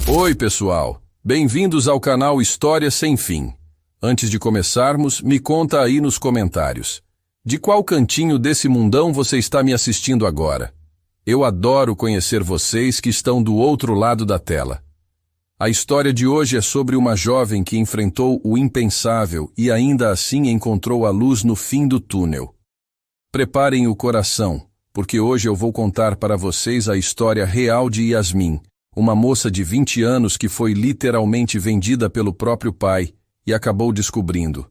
Oi, pessoal. Bem-vindos ao canal História Sem Fim. Antes de começarmos, me conta aí nos comentários. De qual cantinho desse mundão você está me assistindo agora? Eu adoro conhecer vocês que estão do outro lado da tela. A história de hoje é sobre uma jovem que enfrentou o impensável e ainda assim encontrou a luz no fim do túnel. Preparem o coração, porque hoje eu vou contar para vocês a história real de Yasmin, uma moça de 20 anos que foi literalmente vendida pelo próprio pai e acabou descobrindo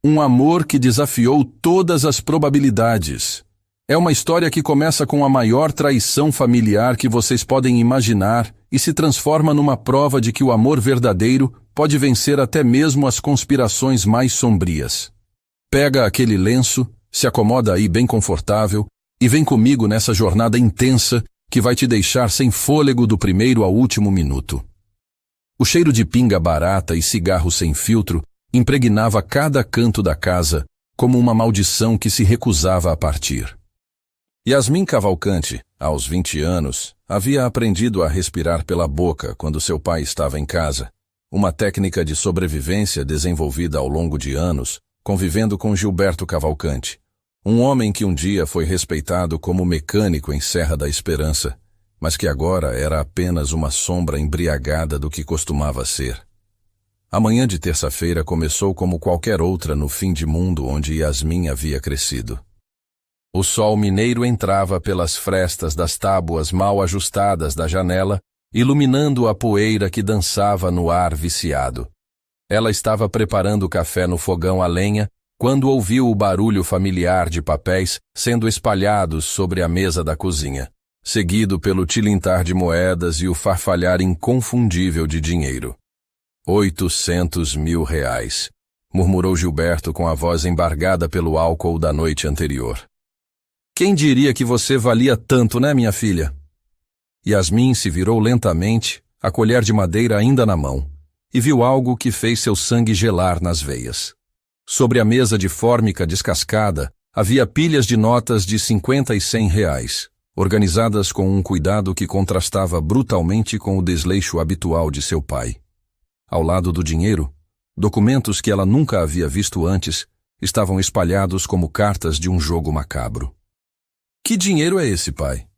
um amor que desafiou todas as probabilidades. É uma história que começa com a maior traição familiar que vocês podem imaginar e se transforma numa prova de que o amor verdadeiro pode vencer até mesmo as conspirações mais sombrias. Pega aquele lenço, se acomoda aí bem confortável e vem comigo nessa jornada intensa que vai te deixar sem fôlego do primeiro ao último minuto. O cheiro de pinga barata e cigarro sem filtro impregnava cada canto da casa como uma maldição que se recusava a partir. Yasmin Cavalcante, aos 20 anos, havia aprendido a respirar pela boca quando seu pai estava em casa, uma técnica de sobrevivência desenvolvida ao longo de anos, convivendo com Gilberto Cavalcante, um homem que um dia foi respeitado como mecânico em Serra da Esperança, mas que agora era apenas uma sombra embriagada do que costumava ser. A manhã de terça-feira começou como qualquer outra no fim de mundo onde Yasmin havia crescido. O sol mineiro entrava pelas frestas das tábuas mal ajustadas da janela, iluminando a poeira que dançava no ar viciado. Ela estava preparando o café no fogão a lenha, quando ouviu o barulho familiar de papéis sendo espalhados sobre a mesa da cozinha, seguido pelo tilintar de moedas e o farfalhar inconfundível de dinheiro. 800 mil reais, murmurou Gilberto com a voz embargada pelo álcool da noite anterior. Quem diria que você valia tanto, né, minha filha? Yasmin se virou lentamente, a colher de madeira ainda na mão, e viu algo que fez seu sangue gelar nas veias. Sobre a mesa de fórmica descascada, havia pilhas de notas de 50 e 100 reais, organizadas com um cuidado que contrastava brutalmente com o desleixo habitual de seu pai. Ao lado do dinheiro, documentos que ela nunca havia visto antes estavam espalhados como cartas de um jogo macabro. Que dinheiro é esse, pai?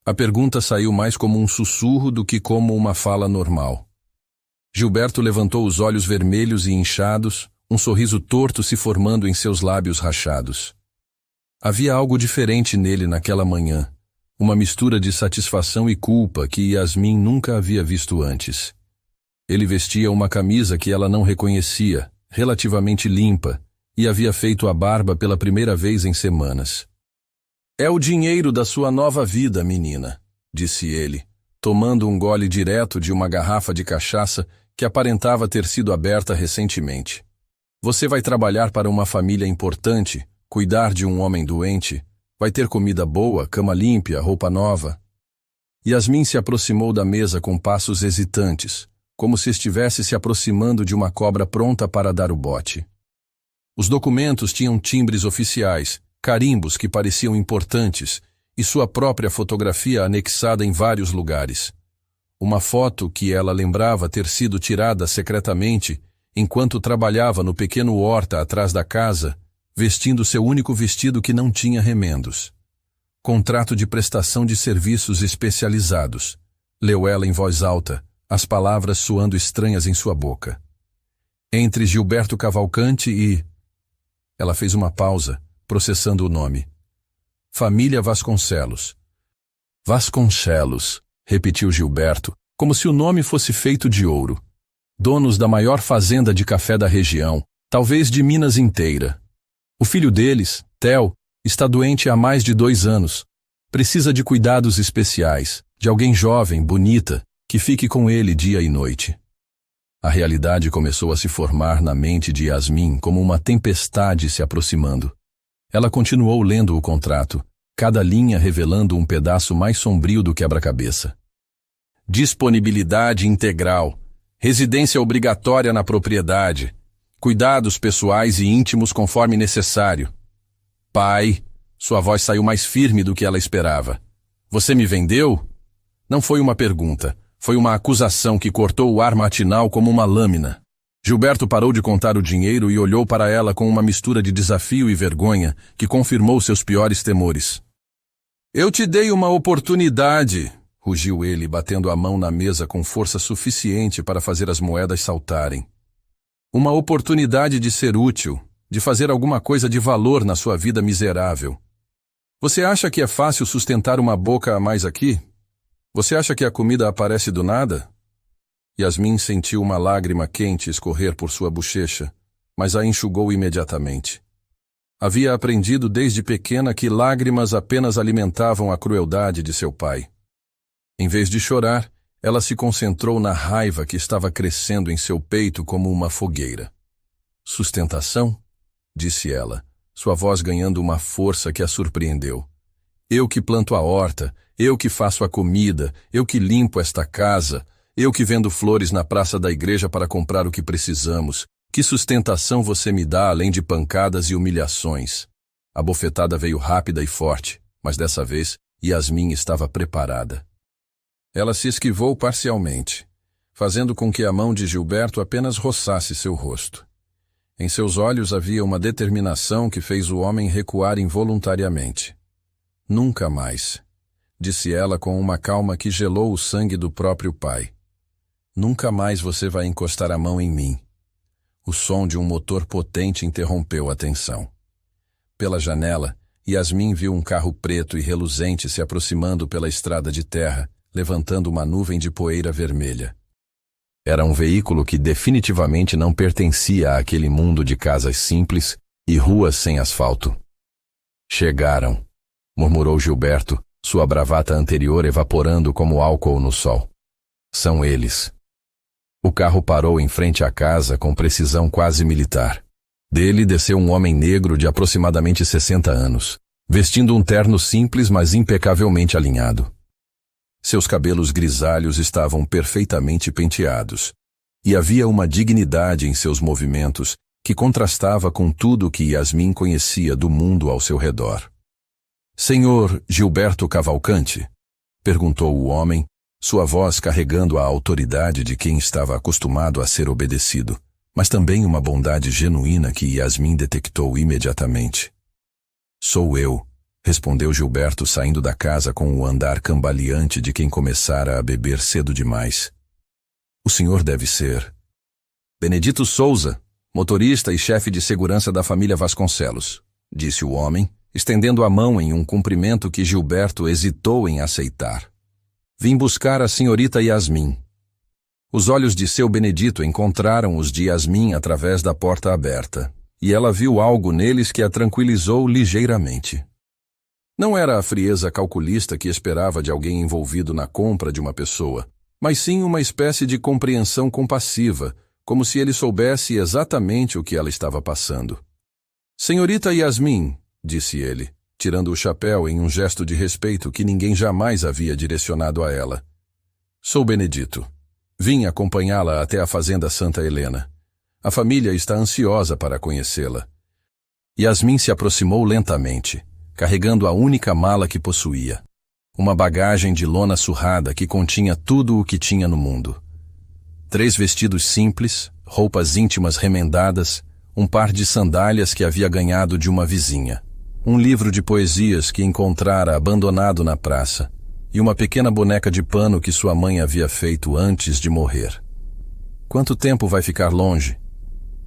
A pergunta saiu mais como um sussurro do que como uma fala normal. Gilberto levantou os olhos vermelhos e inchados, um sorriso torto se formando em seus lábios rachados. Havia algo diferente nele naquela manhã, uma mistura de satisfação e culpa que Yasmin nunca havia visto antes. Ele vestia uma camisa que ela não reconhecia, relativamente limpa, e havia feito a barba pela primeira vez em semanas. É o dinheiro da sua nova vida, menina, disse ele, tomando um gole direto de uma garrafa de cachaça que aparentava ter sido aberta recentemente. Você vai trabalhar para uma família importante, cuidar de um homem doente, vai ter comida boa, cama limpa, roupa nova. Yasmin se aproximou da mesa com passos hesitantes, como se estivesse se aproximando de uma cobra pronta para dar o bote. Os documentos tinham timbres oficiais, carimbos que pareciam importantes e sua própria fotografia anexada em vários lugares. Uma foto que ela lembrava ter sido tirada secretamente enquanto trabalhava no pequeno horta atrás da casa, vestindo seu único vestido que não tinha remendos. Contrato de prestação de serviços especializados, leu ela em voz alta, as palavras soando estranhas em sua boca. Entre Gilberto Cavalcante e... Ela fez uma pausa, processando o nome. Família Vasconcelos. Vasconcelos, repetiu Gilberto, como se o nome fosse feito de ouro. Donos da maior fazenda de café da região, talvez de Minas inteira. O filho deles, Theo, está doente há mais de 2 anos. Precisa de cuidados especiais, de alguém jovem, bonita, que fique com ele dia e noite. A realidade começou a se formar na mente de Yasmin como uma tempestade se aproximando. Ela continuou lendo o contrato, cada linha revelando um pedaço mais sombrio do quebra-cabeça. Disponibilidade integral, residência obrigatória na propriedade, cuidados pessoais e íntimos conforme necessário. Pai, sua voz saiu mais firme do que ela esperava. Você me vendeu? Não foi uma pergunta, Foi uma acusação que cortou o ar matinal como uma lâmina. Gilberto parou de contar o dinheiro e olhou para ela com uma mistura de desafio e vergonha que confirmou seus piores temores. Eu te dei uma oportunidade, rugiu ele, batendo a mão na mesa com força suficiente para fazer as moedas saltarem. Uma oportunidade de ser útil, de fazer alguma coisa de valor na sua vida miserável. Você acha que é fácil sustentar uma boca a mais aqui? Você acha que a comida aparece do nada? Yasmin sentiu uma lágrima quente escorrer por sua bochecha, mas a enxugou imediatamente. Havia aprendido desde pequena que lágrimas apenas alimentavam a crueldade de seu pai. Em vez de chorar, ela se concentrou na raiva que estava crescendo em seu peito como uma fogueira. Sustentação? Disse ela, sua voz ganhando uma força que a surpreendeu. Eu que planto a horta, eu que faço a comida, eu que limpo esta casa, eu que vendo flores na praça da igreja para comprar o que precisamos. Que sustentação você me dá além de pancadas e humilhações? A bofetada veio rápida e forte, mas dessa vez Yasmin estava preparada. Ela se esquivou parcialmente, fazendo com que a mão de Gilberto apenas roçasse seu rosto. Em seus olhos havia uma determinação que fez o homem recuar involuntariamente. Nunca mais, disse ela com uma calma que gelou o sangue do próprio pai. Nunca mais você vai encostar a mão em mim. O som de um motor potente interrompeu a tensão. Pela janela, Yasmin viu um carro preto e reluzente se aproximando pela estrada de terra, levantando uma nuvem de poeira vermelha. Era um veículo que definitivamente não pertencia àquele mundo de casas simples e ruas sem asfalto. Chegaram, murmurou Gilberto, sua bravata anterior evaporando como álcool no sol. São eles. O carro parou em frente à casa com precisão quase militar. Dele desceu um homem negro de aproximadamente 60 anos, vestindo um terno simples mas impecavelmente alinhado. Seus cabelos grisalhos estavam perfeitamente penteados, e havia uma dignidade em seus movimentos que contrastava com tudo o que Yasmin conhecia do mundo ao seu redor. Senhor Gilberto Cavalcante? Perguntou o homem, sua voz carregando a autoridade de quem estava acostumado a ser obedecido, mas também uma bondade genuína que Yasmin detectou imediatamente. Sou eu, respondeu Gilberto saindo da casa com o andar cambaleante de quem começara a beber cedo demais. O senhor deve ser Benedito Souza, motorista e chefe de segurança da família Vasconcelos, disse o homem, estendendo a mão em um cumprimento que Gilberto hesitou em aceitar. Vim buscar a senhorita Yasmin. Os olhos de seu Benedito encontraram os de Yasmin através da porta aberta, e ela viu algo neles que a tranquilizou ligeiramente. Não era a frieza calculista que esperava de alguém envolvido na compra de uma pessoa, mas sim uma espécie de compreensão compassiva, como se ele soubesse exatamente o que ela estava passando. Senhorita Yasmin, disse ele, tirando o chapéu em um gesto de respeito que ninguém jamais havia direcionado a ela. Sou Benedito. Vim acompanhá-la até a fazenda Santa Helena. A família está ansiosa para conhecê-la. Yasmin se aproximou lentamente, carregando a única mala que possuía. Uma bagagem de lona surrada que continha tudo o que tinha no mundo. 3 vestidos simples, roupas íntimas remendadas, um par de sandálias que havia ganhado de uma vizinha. Um livro de poesias que encontrara abandonado na praça, e uma pequena boneca de pano que sua mãe havia feito antes de morrer. Quanto tempo vai ficar longe?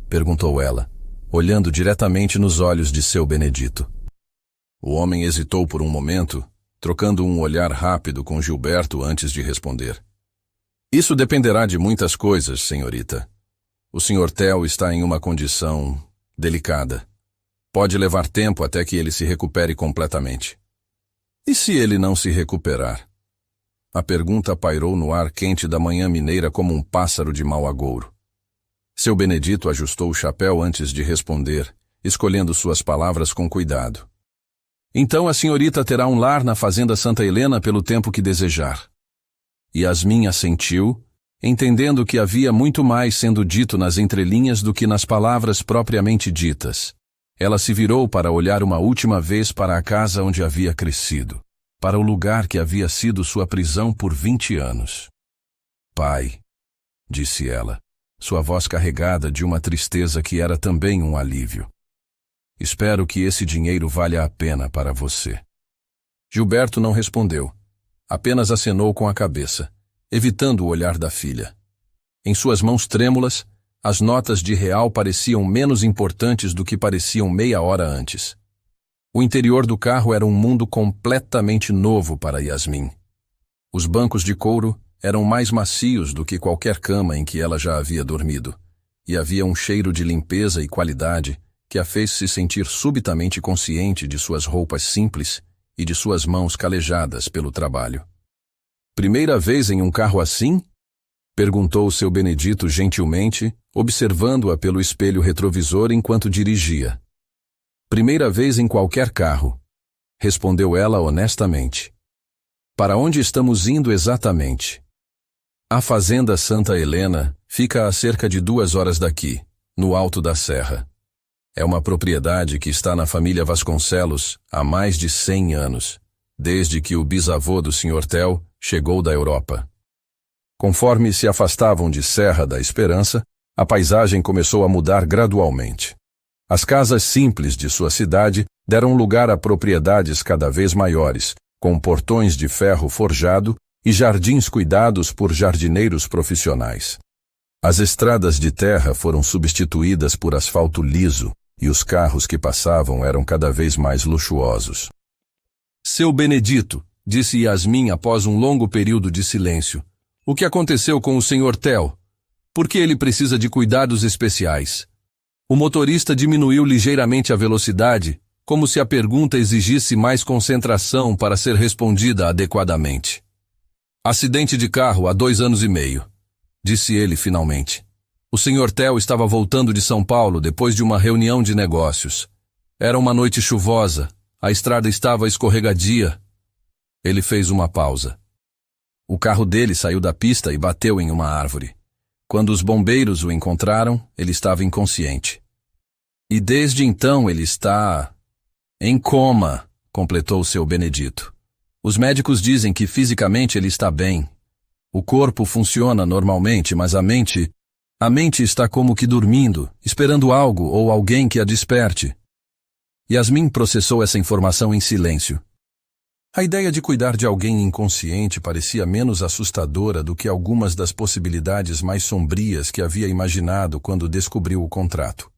Perguntou ela, olhando diretamente nos olhos de seu Benedito. O homem hesitou por um momento, trocando um olhar rápido com Gilberto antes de responder. Isso dependerá de muitas coisas, senhorita. O Sr. Theo está em uma condição delicada. Pode levar tempo até que ele se recupere completamente. E se ele não se recuperar? A pergunta pairou no ar quente da manhã mineira como um pássaro de mau agouro. Seu Benedito ajustou o chapéu antes de responder, escolhendo suas palavras com cuidado. Então a senhorita terá um lar na fazenda Santa Helena pelo tempo que desejar. Yasmin assentiu, entendendo que havia muito mais sendo dito nas entrelinhas do que nas palavras propriamente ditas. Ela se virou para olhar uma última vez para a casa onde havia crescido, para o lugar que havia sido sua prisão por 20 anos. Pai, disse ela, sua voz carregada de uma tristeza que era também um alívio. Espero que esse dinheiro valha a pena para você. Gilberto não respondeu, apenas acenou com a cabeça, evitando o olhar da filha. Em suas mãos trêmulas, as notas de real pareciam menos importantes do que pareciam meia hora antes. O interior do carro era um mundo completamente novo para Yasmin. Os bancos de couro eram mais macios do que qualquer cama em que ela já havia dormido, e havia um cheiro de limpeza e qualidade que a fez se sentir subitamente consciente de suas roupas simples e de suas mãos calejadas pelo trabalho. Primeira vez em um carro assim? Perguntou seu Benedito gentilmente, observando-a pelo espelho retrovisor enquanto dirigia. Primeira vez em qualquer carro, respondeu ela honestamente. Para onde estamos indo exatamente? A Fazenda Santa Helena fica a cerca de 2 horas daqui, no alto da serra. É uma propriedade que está na família Vasconcelos há mais de 100 anos, desde que o bisavô do Sr. Tel chegou da Europa. Conforme se afastavam de Serra da Esperança, a paisagem começou a mudar gradualmente. As casas simples de sua cidade deram lugar a propriedades cada vez maiores, com portões de ferro forjado e jardins cuidados por jardineiros profissionais. As estradas de terra foram substituídas por asfalto liso e os carros que passavam eram cada vez mais luxuosos. Seu Benedito, disse Yasmin após um longo período de silêncio, o que aconteceu com o Sr. Tel? Por que ele precisa de cuidados especiais? O motorista diminuiu ligeiramente a velocidade, como se a pergunta exigisse mais concentração para ser respondida adequadamente. Acidente de carro há 2 anos e meio, disse ele finalmente. O Sr. Tel estava voltando de São Paulo depois de uma reunião de negócios. Era uma noite chuvosa, a estrada estava escorregadia. Ele fez uma pausa. O carro dele saiu da pista e bateu em uma árvore. Quando os bombeiros o encontraram, ele estava inconsciente. E desde então ele está em coma, completou seu Benedito. Os médicos dizem que fisicamente ele está bem. O corpo funciona normalmente, mas a mente está como que dormindo, esperando algo ou alguém que a desperte. Yasmin processou essa informação em silêncio. A ideia de cuidar de alguém inconsciente parecia menos assustadora do que algumas das possibilidades mais sombrias que havia imaginado quando descobriu o contrato.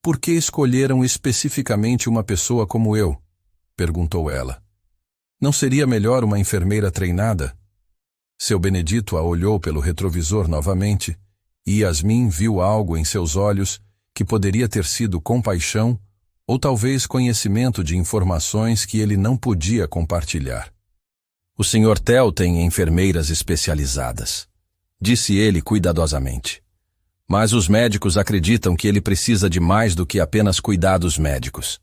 Por que escolheram especificamente uma pessoa como eu? Perguntou ela. Não seria melhor uma enfermeira treinada? Seu Benedito a olhou pelo retrovisor novamente, e Yasmin viu algo em seus olhos que poderia ter sido compaixão ou talvez conhecimento de informações que ele não podia compartilhar. O Sr. Tel tem enfermeiras especializadas, disse ele cuidadosamente. Mas os médicos acreditam que ele precisa de mais do que apenas cuidados médicos.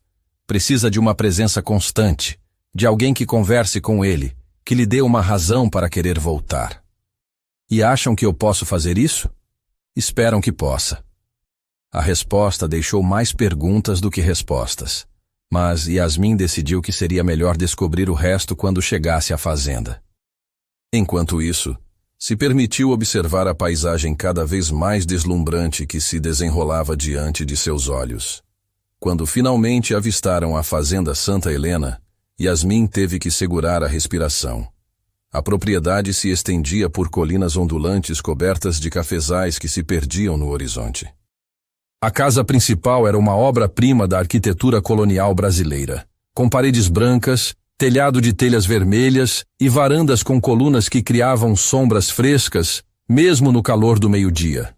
Precisa de uma presença constante, de alguém que converse com ele, que lhe dê uma razão para querer voltar. E acham que eu posso fazer isso? Esperam que possa. A resposta deixou mais perguntas do que respostas, mas Yasmin decidiu que seria melhor descobrir o resto quando chegasse à fazenda. Enquanto isso, se permitiu observar a paisagem cada vez mais deslumbrante que se desenrolava diante de seus olhos. Quando finalmente avistaram a Fazenda Santa Helena, Yasmin teve que segurar a respiração. A propriedade se estendia por colinas ondulantes cobertas de cafezais que se perdiam no horizonte. A casa principal era uma obra-prima da arquitetura colonial brasileira, com paredes brancas, telhado de telhas vermelhas e varandas com colunas que criavam sombras frescas, mesmo no calor do meio-dia.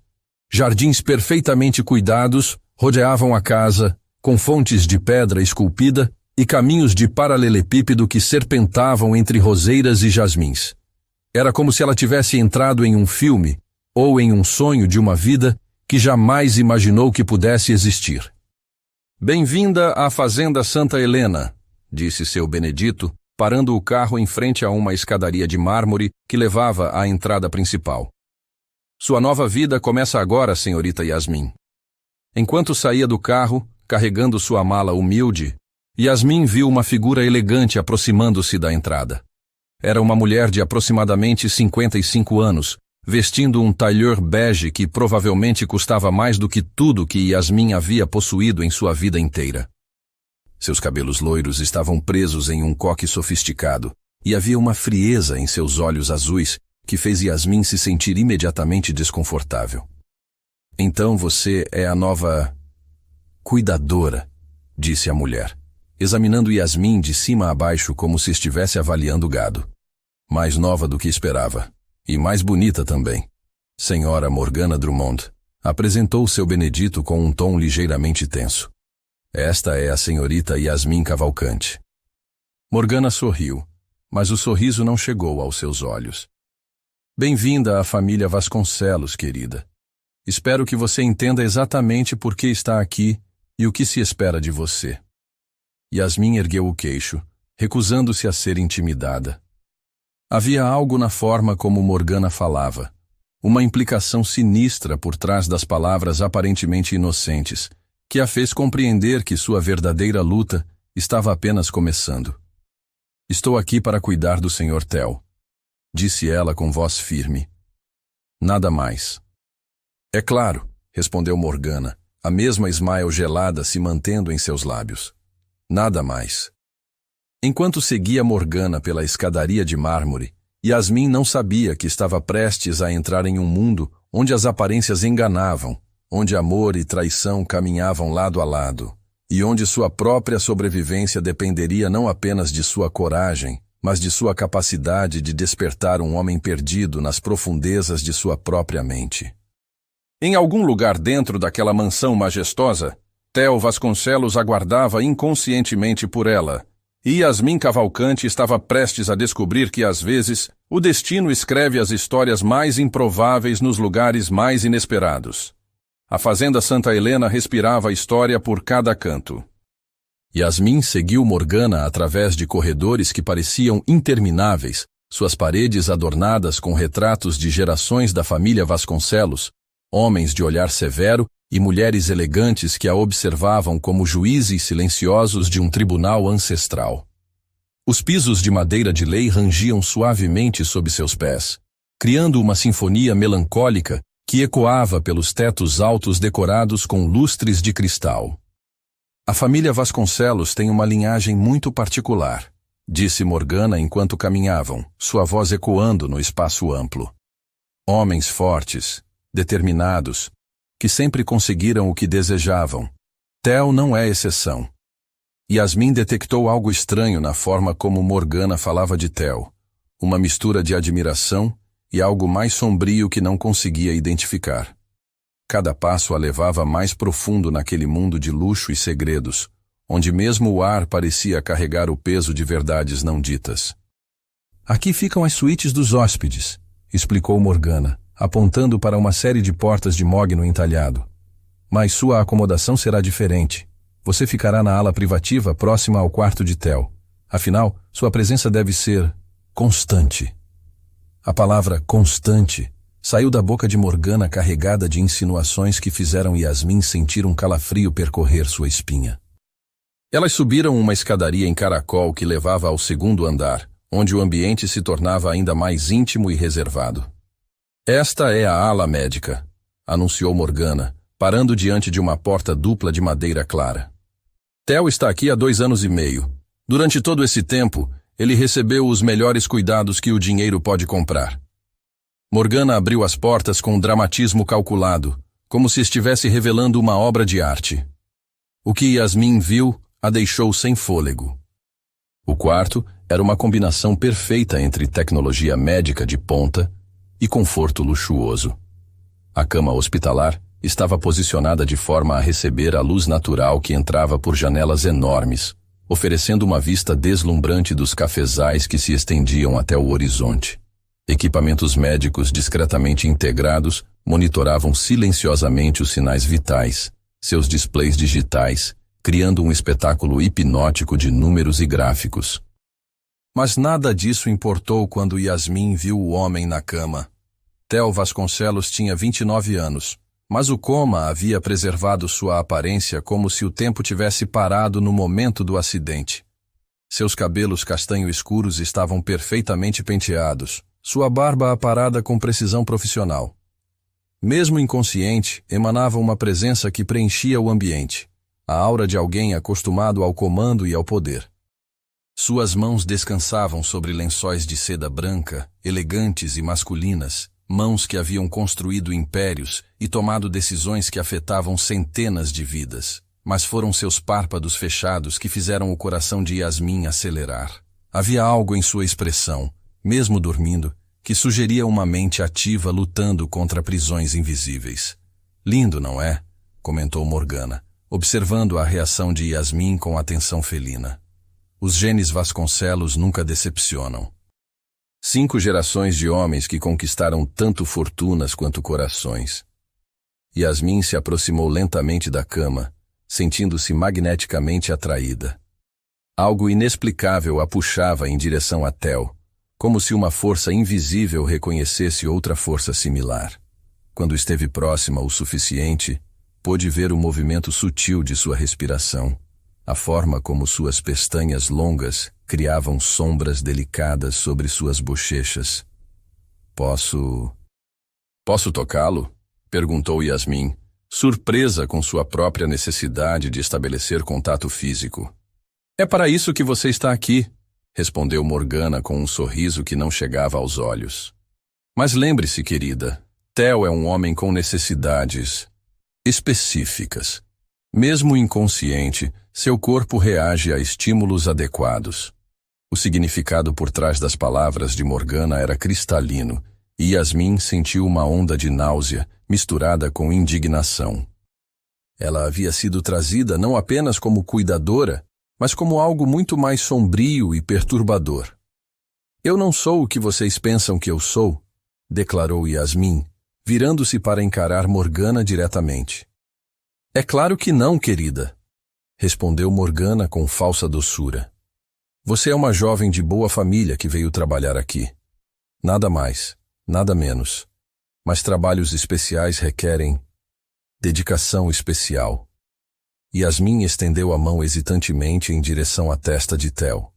Jardins perfeitamente cuidados rodeavam a casa, com fontes de pedra esculpida e caminhos de paralelepípedo que serpentavam entre roseiras e jasmins. Era como se ela tivesse entrado em um filme ou em um sonho de uma vida que jamais imaginou que pudesse existir. Bem-vinda à Fazenda Santa Helena, disse seu Benedito, parando o carro em frente a uma escadaria de mármore que levava à entrada principal. Sua nova vida começa agora, senhorita Yasmin. Enquanto saía do carro, carregando sua mala humilde, Yasmin viu uma figura elegante aproximando-se da entrada. Era uma mulher de aproximadamente 55 anos, vestindo um tailleur bege que provavelmente custava mais do que tudo que Yasmin havia possuído em sua vida inteira. Seus cabelos loiros estavam presos em um coque sofisticado, e havia uma frieza em seus olhos azuis que fez Yasmin se sentir imediatamente desconfortável. Então você é a nova cuidadora, disse a mulher, examinando Yasmin de cima a baixo como se estivesse avaliando o gado. Mais nova do que esperava. E mais bonita também. Senhora Morgana Drummond, apresentou seu Benedito com um tom ligeiramente tenso. Esta é a senhorita Yasmin Cavalcante. Morgana sorriu, mas o sorriso não chegou aos seus olhos. Bem-vinda à família Vasconcelos, querida. Espero que você entenda exatamente por que está aqui e o que se espera de você. Yasmin ergueu o queixo, recusando-se a ser intimidada. Havia algo na forma como Morgana falava, uma implicação sinistra por trás das palavras aparentemente inocentes, que a fez compreender que sua verdadeira luta estava apenas começando. Estou aqui para cuidar do Sr. Tel, disse ela com voz firme. Nada mais. É claro, respondeu Morgana, a mesma smile gelada se mantendo em seus lábios. Nada mais. Enquanto seguia Morgana pela escadaria de mármore, Yasmin não sabia que estava prestes a entrar em um mundo onde as aparências enganavam, onde amor e traição caminhavam lado a lado, e onde sua própria sobrevivência dependeria não apenas de sua coragem, mas de sua capacidade de despertar um homem perdido nas profundezas de sua própria mente. Em algum lugar dentro daquela mansão majestosa, Tel Vasconcelos aguardava inconscientemente por ela, e Yasmin Cavalcante estava prestes a descobrir que, às vezes, o destino escreve as histórias mais improváveis nos lugares mais inesperados. A fazenda Santa Helena respirava a história por cada canto. Yasmin seguiu Morgana através de corredores que pareciam intermináveis, suas paredes adornadas com retratos de gerações da família Vasconcelos, homens de olhar severo e mulheres elegantes que a observavam como juízes silenciosos de um tribunal ancestral. Os pisos de madeira de lei rangiam suavemente sob seus pés, criando uma sinfonia melancólica que ecoava pelos tetos altos decorados com lustres de cristal. A família Vasconcelos tem uma linhagem muito particular, disse Morgana enquanto caminhavam, sua voz ecoando no espaço amplo. Homens fortes, determinados, que sempre conseguiram o que desejavam. Tel não é exceção. Yasmin detectou algo estranho na forma como Morgana falava de Tel, uma mistura de admiração e algo mais sombrio que não conseguia identificar. Cada passo a levava mais profundo naquele mundo de luxo e segredos, onde mesmo o ar parecia carregar o peso de verdades não ditas. Aqui ficam as suítes dos hóspedes, explicou Morgana, apontando para uma série de portas de mogno entalhado. Mas sua acomodação será diferente. Você ficará na ala privativa próxima ao quarto de Tel. Afinal, sua presença deve ser constante. A palavra constante saiu da boca de Morgana carregada de insinuações que fizeram Yasmin sentir um calafrio percorrer sua espinha. Elas subiram uma escadaria em caracol que levava ao segundo andar, onde o ambiente se tornava ainda mais íntimo e reservado. Esta é a ala médica, anunciou Morgana, parando diante de uma porta dupla de madeira clara. Tel está aqui há 2 anos e meio. Durante todo esse tempo, ele recebeu os melhores cuidados que o dinheiro pode comprar. Morgana abriu as portas com um dramatismo calculado, como se estivesse revelando uma obra de arte. O que Yasmin viu a deixou sem fôlego. O quarto era uma combinação perfeita entre tecnologia médica de ponta e conforto luxuoso. A cama hospitalar estava posicionada de forma a receber a luz natural que entrava por janelas enormes, oferecendo uma vista deslumbrante dos cafezais que se estendiam até o horizonte. Equipamentos médicos discretamente integrados monitoravam silenciosamente os sinais vitais, seus displays digitais, criando um espetáculo hipnótico de números e gráficos. Mas nada disso importou quando Yasmin viu o homem na cama. Tel Vasconcelos tinha 29 anos, mas o coma havia preservado sua aparência como se o tempo tivesse parado no momento do acidente. Seus cabelos castanho escuros estavam perfeitamente penteados, sua barba aparada com precisão profissional. Mesmo inconsciente, emanava uma presença que preenchia o ambiente, a aura de alguém acostumado ao comando e ao poder. Suas mãos descansavam sobre lençóis de seda branca, elegantes e masculinas, mãos que haviam construído impérios e tomado decisões que afetavam centenas de vidas. Mas foram seus párpados fechados que fizeram o coração de Yasmin acelerar. Havia algo em sua expressão, mesmo dormindo, que sugeria uma mente ativa lutando contra prisões invisíveis. Lindo, não é? Comentou Morgana, observando a reação de Yasmin com atenção felina. Os genes Vasconcelos nunca decepcionam. 5 gerações de homens que conquistaram tanto fortunas quanto corações. Yasmin se aproximou lentamente da cama, sentindo-se magneticamente atraída. Algo inexplicável a puxava em direção a Theo, como se uma força invisível reconhecesse outra força similar. Quando esteve próxima o suficiente, pôde ver o movimento sutil de sua respiração, a forma como suas pestanas longas criavam sombras delicadas sobre suas bochechas. Posso tocá-lo? Perguntou Yasmin, surpresa com sua própria necessidade de estabelecer contato físico. É para isso que você está aqui, respondeu Morgana com um sorriso que não chegava aos olhos. Mas lembre-se, querida, Theo é um homem com necessidades específicas. Mesmo inconsciente, seu corpo reage a estímulos adequados. O significado por trás das palavras de Morgana era cristalino, e Yasmin sentiu uma onda de náusea misturada com indignação. Ela havia sido trazida não apenas como cuidadora, mas como algo muito mais sombrio e perturbador. Eu não sou o que vocês pensam que eu sou, declarou Yasmin, virando-se para encarar Morgana diretamente. É claro que não, querida, respondeu Morgana com falsa doçura. Você é uma jovem de boa família que veio trabalhar aqui. Nada mais, nada menos. Mas trabalhos especiais requerem dedicação especial. Yasmin estendeu a mão hesitantemente em direção à testa de Theo.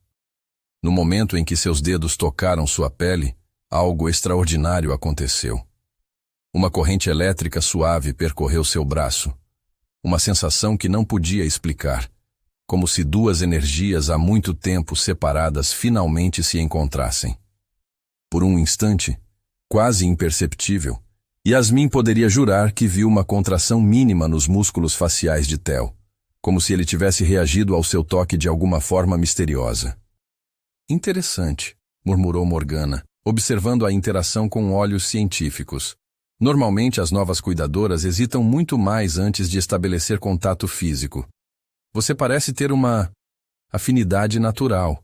No momento em que seus dedos tocaram sua pele, algo extraordinário aconteceu. Uma corrente elétrica suave percorreu seu braço. Uma sensação que não podia explicar, como se 2 energias há muito tempo separadas finalmente se encontrassem. Por um instante, quase imperceptível, Yasmin poderia jurar que viu uma contração mínima nos músculos faciais de Theo, como se ele tivesse reagido ao seu toque de alguma forma misteriosa. Interessante, murmurou Morgana, observando a interação com olhos científicos. Normalmente as novas cuidadoras hesitam muito mais antes de estabelecer contato físico. Você parece ter uma afinidade natural.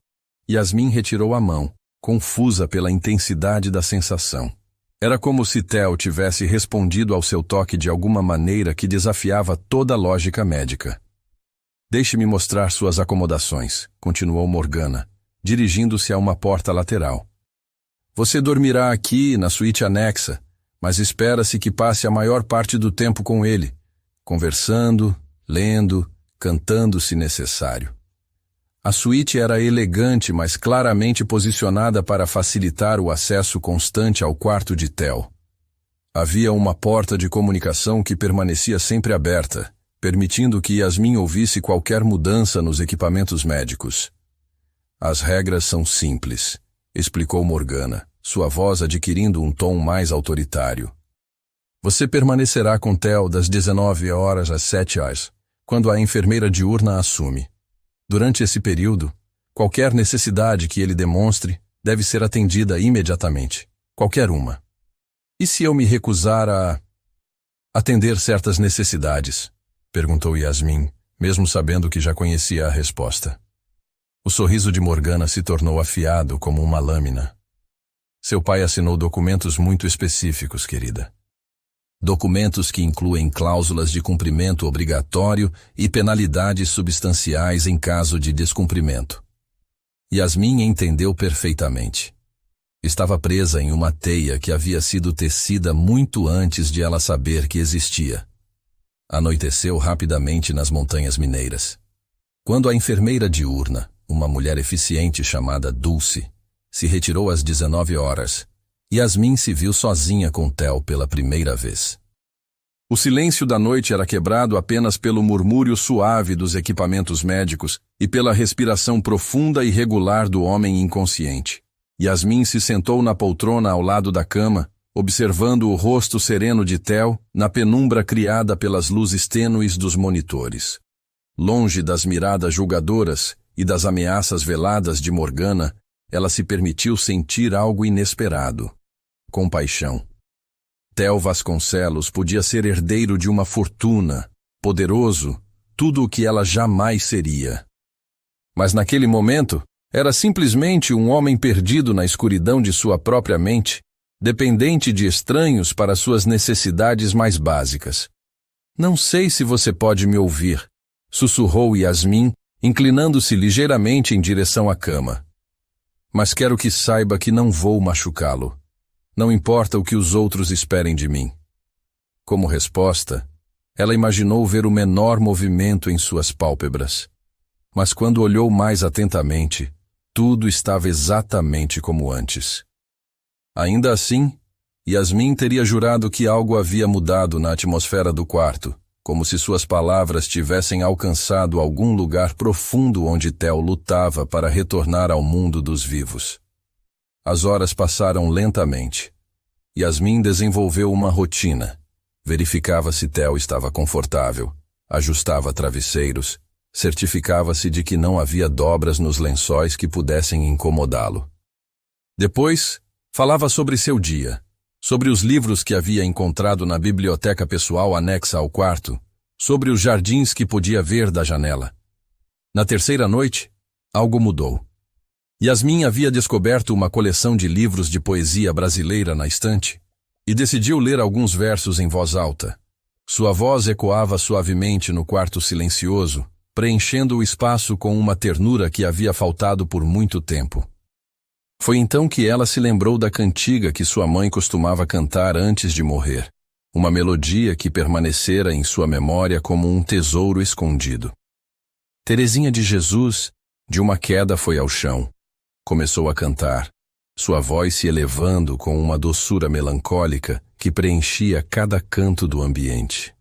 Yasmin retirou a mão, confusa pela intensidade da sensação. Era como se Theo tivesse respondido ao seu toque de alguma maneira que desafiava toda a lógica médica. Deixe-me mostrar suas acomodações, continuou Morgana, dirigindo-se a uma porta lateral. Você dormirá aqui, na suíte anexa, mas espera-se que passe a maior parte do tempo com ele, conversando, lendo, cantando se necessário. A suíte era elegante, mas claramente posicionada para facilitar o acesso constante ao quarto de Theo. Havia uma porta de comunicação que permanecia sempre aberta, permitindo que Yasmin ouvisse qualquer mudança nos equipamentos médicos. As regras são simples, explicou Morgana, sua voz adquirindo um tom mais autoritário. Você permanecerá com Theo das 19 horas às 7 horas, quando a enfermeira diurna assume. Durante esse período, qualquer necessidade que ele demonstre deve ser atendida imediatamente, qualquer uma. E se eu me recusar a atender certas necessidades? Perguntou Yasmin, mesmo sabendo que já conhecia a resposta. O sorriso de Morgana se tornou afiado como uma lâmina. Seu pai assinou documentos muito específicos, querida. Documentos que incluem cláusulas de cumprimento obrigatório e penalidades substanciais em caso de descumprimento. Yasmin entendeu perfeitamente. Estava presa em uma teia que havia sido tecida muito antes de ela saber que existia. Anoiteceu rapidamente nas montanhas mineiras. Quando a enfermeira diurna, uma mulher eficiente chamada Dulce, se retirou às 19 horas, Yasmin se viu sozinha com Theo pela primeira vez. O silêncio da noite era quebrado apenas pelo murmúrio suave dos equipamentos médicos e pela respiração profunda e regular do homem inconsciente. Yasmin se sentou na poltrona ao lado da cama, observando o rosto sereno de Theo na penumbra criada pelas luzes tênues dos monitores. Longe das miradas julgadoras e das ameaças veladas de Morgana, ela se permitiu sentir algo inesperado: compaixão. Theo Vasconcelos podia ser herdeiro de uma fortuna, poderoso, tudo o que ela jamais seria. Mas naquele momento, era simplesmente um homem perdido na escuridão de sua própria mente, dependente de estranhos para suas necessidades mais básicas. Não sei se você pode me ouvir, sussurrou Yasmin, inclinando-se ligeiramente em direção à cama. Mas quero que saiba que não vou machucá-lo. Não importa o que os outros esperem de mim. Como resposta, ela imaginou ver o menor movimento em suas pálpebras. Mas quando olhou mais atentamente, tudo estava exatamente como antes. Ainda assim, Yasmin teria jurado que algo havia mudado na atmosfera do quarto, como se suas palavras tivessem alcançado algum lugar profundo onde Theo lutava para retornar ao mundo dos vivos. As horas passaram lentamente. Yasmin desenvolveu uma rotina. Verificava se Theo estava confortável, ajustava travesseiros, certificava-se de que não havia dobras nos lençóis que pudessem incomodá-lo. Depois, falava sobre seu dia, sobre os livros que havia encontrado na biblioteca pessoal anexa ao quarto, sobre os jardins que podia ver da janela. Na terceira noite, algo mudou. Yasmin havia descoberto uma coleção de livros de poesia brasileira na estante e decidiu ler alguns versos em voz alta. Sua voz ecoava suavemente no quarto silencioso, preenchendo o espaço com uma ternura que havia faltado por muito tempo. Foi então que ela se lembrou da cantiga que sua mãe costumava cantar antes de morrer, uma melodia que permanecera em sua memória como um tesouro escondido. Teresinha de Jesus, de uma queda foi ao chão. Começou a cantar, sua voz se elevando com uma doçura melancólica que preenchia cada canto do ambiente.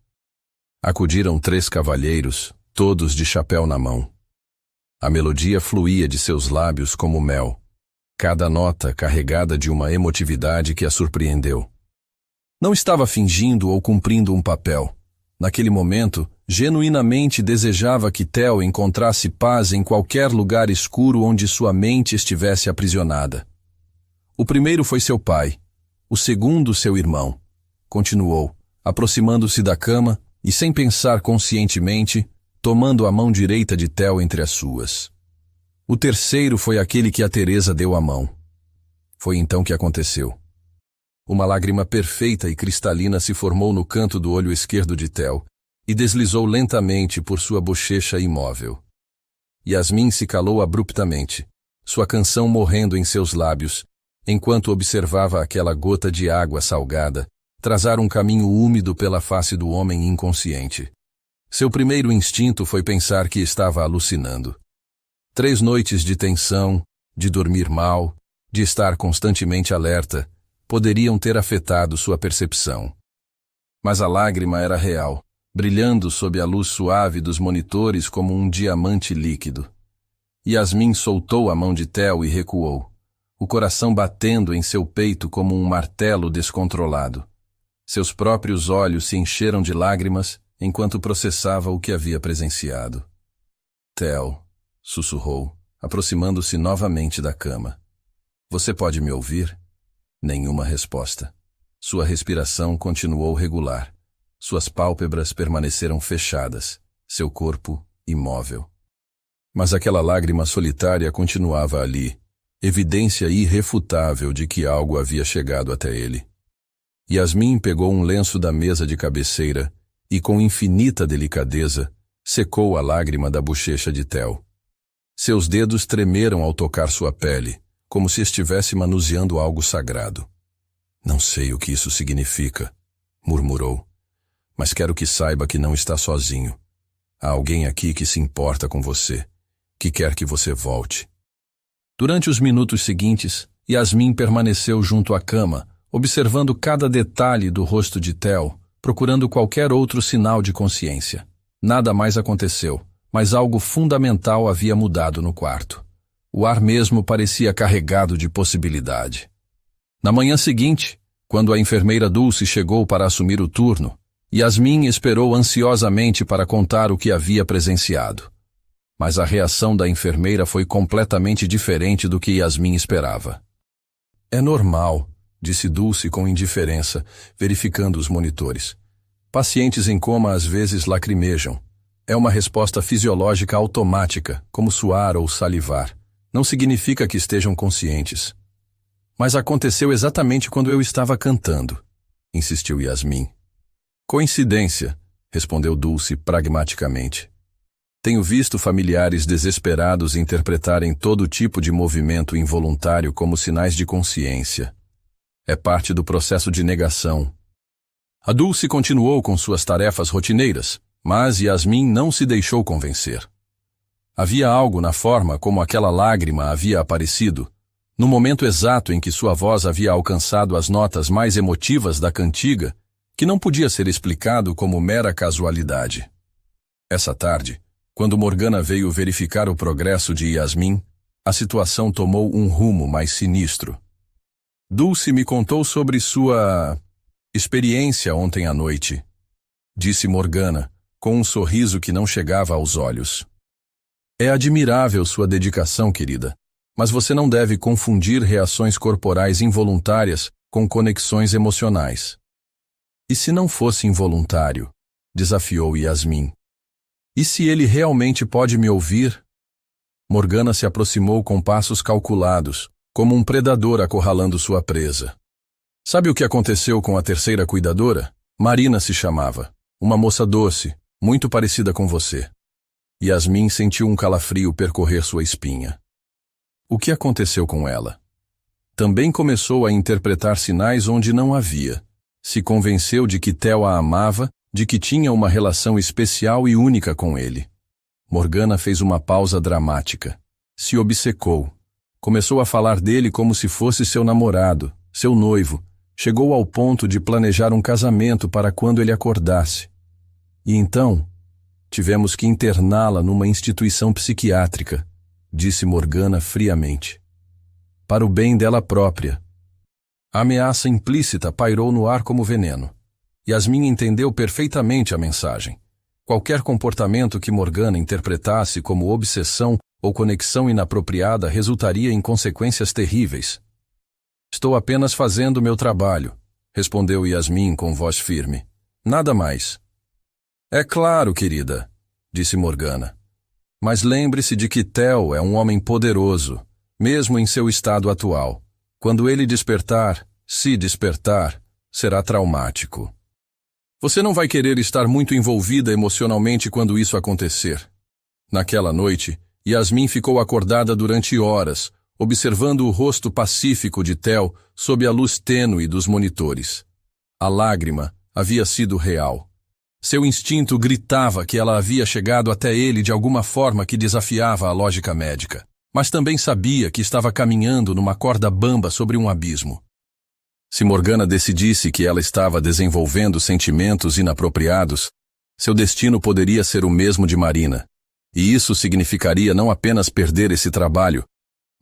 Acudiram 3 cavalheiros, todos de chapéu na mão. A melodia fluía de seus lábios como mel, cada nota carregada de uma emotividade que a surpreendeu. Não estava fingindo ou cumprindo um papel. Naquele momento, genuinamente desejava que Theo encontrasse paz em qualquer lugar escuro onde sua mente estivesse aprisionada. O primeiro foi seu pai, o segundo seu irmão. Continuou, aproximando-se da cama e, sem pensar conscientemente, tomando a mão direita de Theo entre as suas. O terceiro foi aquele que a Teresa deu a mão. Foi então que aconteceu. Uma lágrima perfeita e cristalina se formou no canto do olho esquerdo de Theo e deslizou lentamente por sua bochecha imóvel. Yasmin se calou abruptamente, sua canção morrendo em seus lábios, enquanto observava aquela gota de água salgada traçar um caminho úmido pela face do homem inconsciente. Seu primeiro instinto foi pensar que estava alucinando. 3 noites de tensão, de dormir mal, de estar constantemente alerta, poderiam ter afetado sua percepção. Mas a lágrima era real, brilhando sob a luz suave dos monitores como um diamante líquido. Yasmin soltou a mão de Theo e recuou, o coração batendo em seu peito como um martelo descontrolado. Seus próprios olhos se encheram de lágrimas enquanto processava o que havia presenciado. Theo, sussurrou, aproximando-se novamente da cama. Você pode me ouvir? Nenhuma resposta. Sua respiração continuou regular. Suas pálpebras permaneceram fechadas, seu corpo imóvel. Mas aquela lágrima solitária continuava ali, evidência irrefutável de que algo havia chegado até ele. Yasmin pegou um lenço da mesa de cabeceira e, com infinita delicadeza, secou a lágrima da bochecha de Theo. Seus dedos tremeram ao tocar sua pele, como se estivesse manuseando algo sagrado. Não sei o que isso significa, murmurou, mas quero que saiba que não está sozinho. Há alguém aqui que se importa com você, que quer que você volte. Durante os minutos seguintes, Yasmin permaneceu junto à cama, observando cada detalhe do rosto de Theo, procurando qualquer outro sinal de consciência. Nada mais aconteceu, mas algo fundamental havia mudado no quarto. O ar mesmo parecia carregado de possibilidade. Na manhã seguinte, quando a enfermeira Dulce chegou para assumir o turno, Yasmin esperou ansiosamente para contar o que havia presenciado. Mas a reação da enfermeira foi completamente diferente do que Yasmin esperava. É normal, disse Dulce com indiferença, verificando os monitores. Pacientes em coma às vezes lacrimejam. É uma resposta fisiológica automática, como suar ou salivar. Não significa que estejam conscientes. Mas aconteceu exatamente quando eu estava cantando, insistiu Yasmin. Coincidência, respondeu Dulce pragmaticamente. Tenho visto familiares desesperados interpretarem todo tipo de movimento involuntário como sinais de consciência. É parte do processo de negação. A Dulce continuou com suas tarefas rotineiras, mas Yasmin não se deixou convencer. Havia algo na forma como aquela lágrima havia aparecido, no momento exato em que sua voz havia alcançado as notas mais emotivas da cantiga, que não podia ser explicado como mera casualidade. Essa tarde, quando Morgana veio verificar o progresso de Yasmin, a situação tomou um rumo mais sinistro. Dulce me contou sobre sua experiência ontem à noite, disse Morgana, com um sorriso que não chegava aos olhos. É admirável sua dedicação, querida, mas você não deve confundir reações corporais involuntárias com conexões emocionais. E se não fosse involuntário? Desafiou Yasmin. E se ele realmente pode me ouvir? Morgana se aproximou com passos calculados, como um predador acorralando sua presa. Sabe o que aconteceu com a terceira cuidadora? Marina se chamava. Uma moça doce, muito parecida com você. Yasmin sentiu um calafrio percorrer sua espinha. O que aconteceu com ela? Também começou a interpretar sinais onde não havia. Se convenceu de que Theo a amava, de que tinha uma relação especial e única com ele. Morgana fez uma pausa dramática. Se obcecou. Começou a falar dele como se fosse seu namorado, seu noivo. Chegou ao ponto de planejar um casamento para quando ele acordasse. E então, tivemos que interná-la numa instituição psiquiátrica, disse Morgana friamente. Para o bem dela própria. A ameaça implícita pairou no ar como veneno. Yasmin entendeu perfeitamente a mensagem. Qualquer comportamento que Morgana interpretasse como obsessão ou conexão inapropriada resultaria em consequências terríveis. Estou apenas fazendo meu trabalho, respondeu Yasmin com voz firme. Nada mais. É claro, querida, disse Morgana. Mas lembre-se de que Theo é um homem poderoso, mesmo em seu estado atual. Quando ele despertar, se despertar, será traumático. Você não vai querer estar muito envolvida emocionalmente quando isso acontecer. Naquela noite, Yasmin ficou acordada durante horas, observando o rosto pacífico de Theo sob a luz tênue dos monitores. A lágrima havia sido real. Seu instinto gritava que ela havia chegado até ele de alguma forma que desafiava a lógica médica, mas também sabia que estava caminhando numa corda bamba sobre um abismo. Se Morgana decidisse que ela estava desenvolvendo sentimentos inapropriados, seu destino poderia ser o mesmo de Marina, e isso significaria não apenas perder esse trabalho,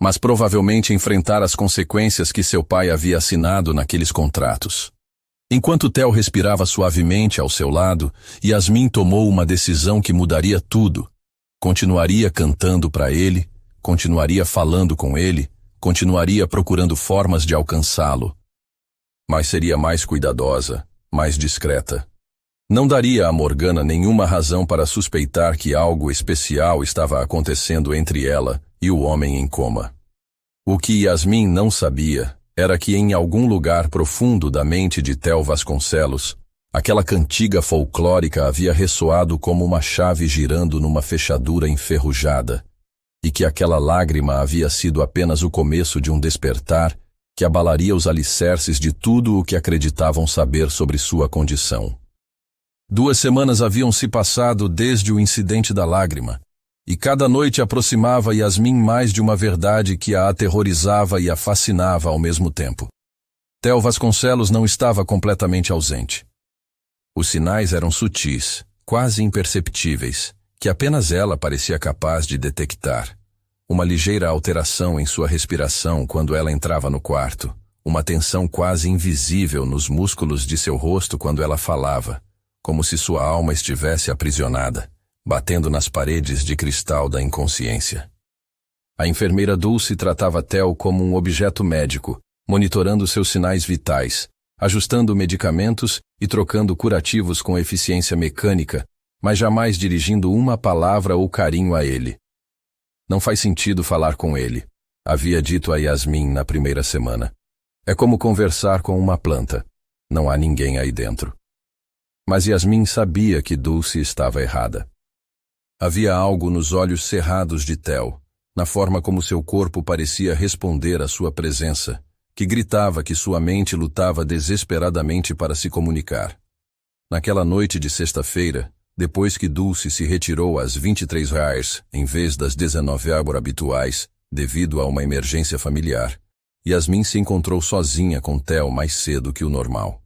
mas provavelmente enfrentar as consequências que seu pai havia assinado naqueles contratos. Enquanto Theo respirava suavemente ao seu lado, Yasmin tomou uma decisão que mudaria tudo. Continuaria cantando para ele, continuaria falando com ele, continuaria procurando formas de alcançá-lo. Mas seria mais cuidadosa, mais discreta. Não daria a Morgana nenhuma razão para suspeitar que algo especial estava acontecendo entre ela e o homem em coma. O que Yasmin não sabia era que em algum lugar profundo da mente de Theo Vasconcelos, aquela cantiga folclórica havia ressoado como uma chave girando numa fechadura enferrujada, e que aquela lágrima havia sido apenas o começo de um despertar que abalaria os alicerces de tudo o que acreditavam saber sobre sua condição. 2 semanas haviam se passado desde o incidente da lágrima, E cada noite aproximava Yasmin mais de uma verdade que a aterrorizava e a fascinava ao mesmo tempo. Theo Vasconcelos não estava completamente ausente. Os sinais eram sutis, quase imperceptíveis, que apenas ela parecia capaz de detectar. Uma ligeira alteração em sua respiração quando ela entrava no quarto, uma tensão quase invisível nos músculos de seu rosto quando ela falava, como se sua alma estivesse aprisionada, batendo nas paredes de cristal da inconsciência. A enfermeira Dulce tratava Theo como um objeto médico, monitorando seus sinais vitais, ajustando medicamentos e trocando curativos com eficiência mecânica, mas jamais dirigindo uma palavra ou carinho a ele. Não faz sentido falar com ele, havia dito a Yasmin na primeira semana. É como conversar com uma planta. Não há ninguém aí dentro. Mas Yasmin sabia que Dulce estava errada. Havia algo nos olhos cerrados de Theo, na forma como seu corpo parecia responder à sua presença, que gritava que sua mente lutava desesperadamente para se comunicar. Naquela noite de sexta-feira, depois que Dulce se retirou às R$ 23 em vez das 19 habituais, devido a uma emergência familiar, Yasmin se encontrou sozinha com Theo mais cedo que o normal.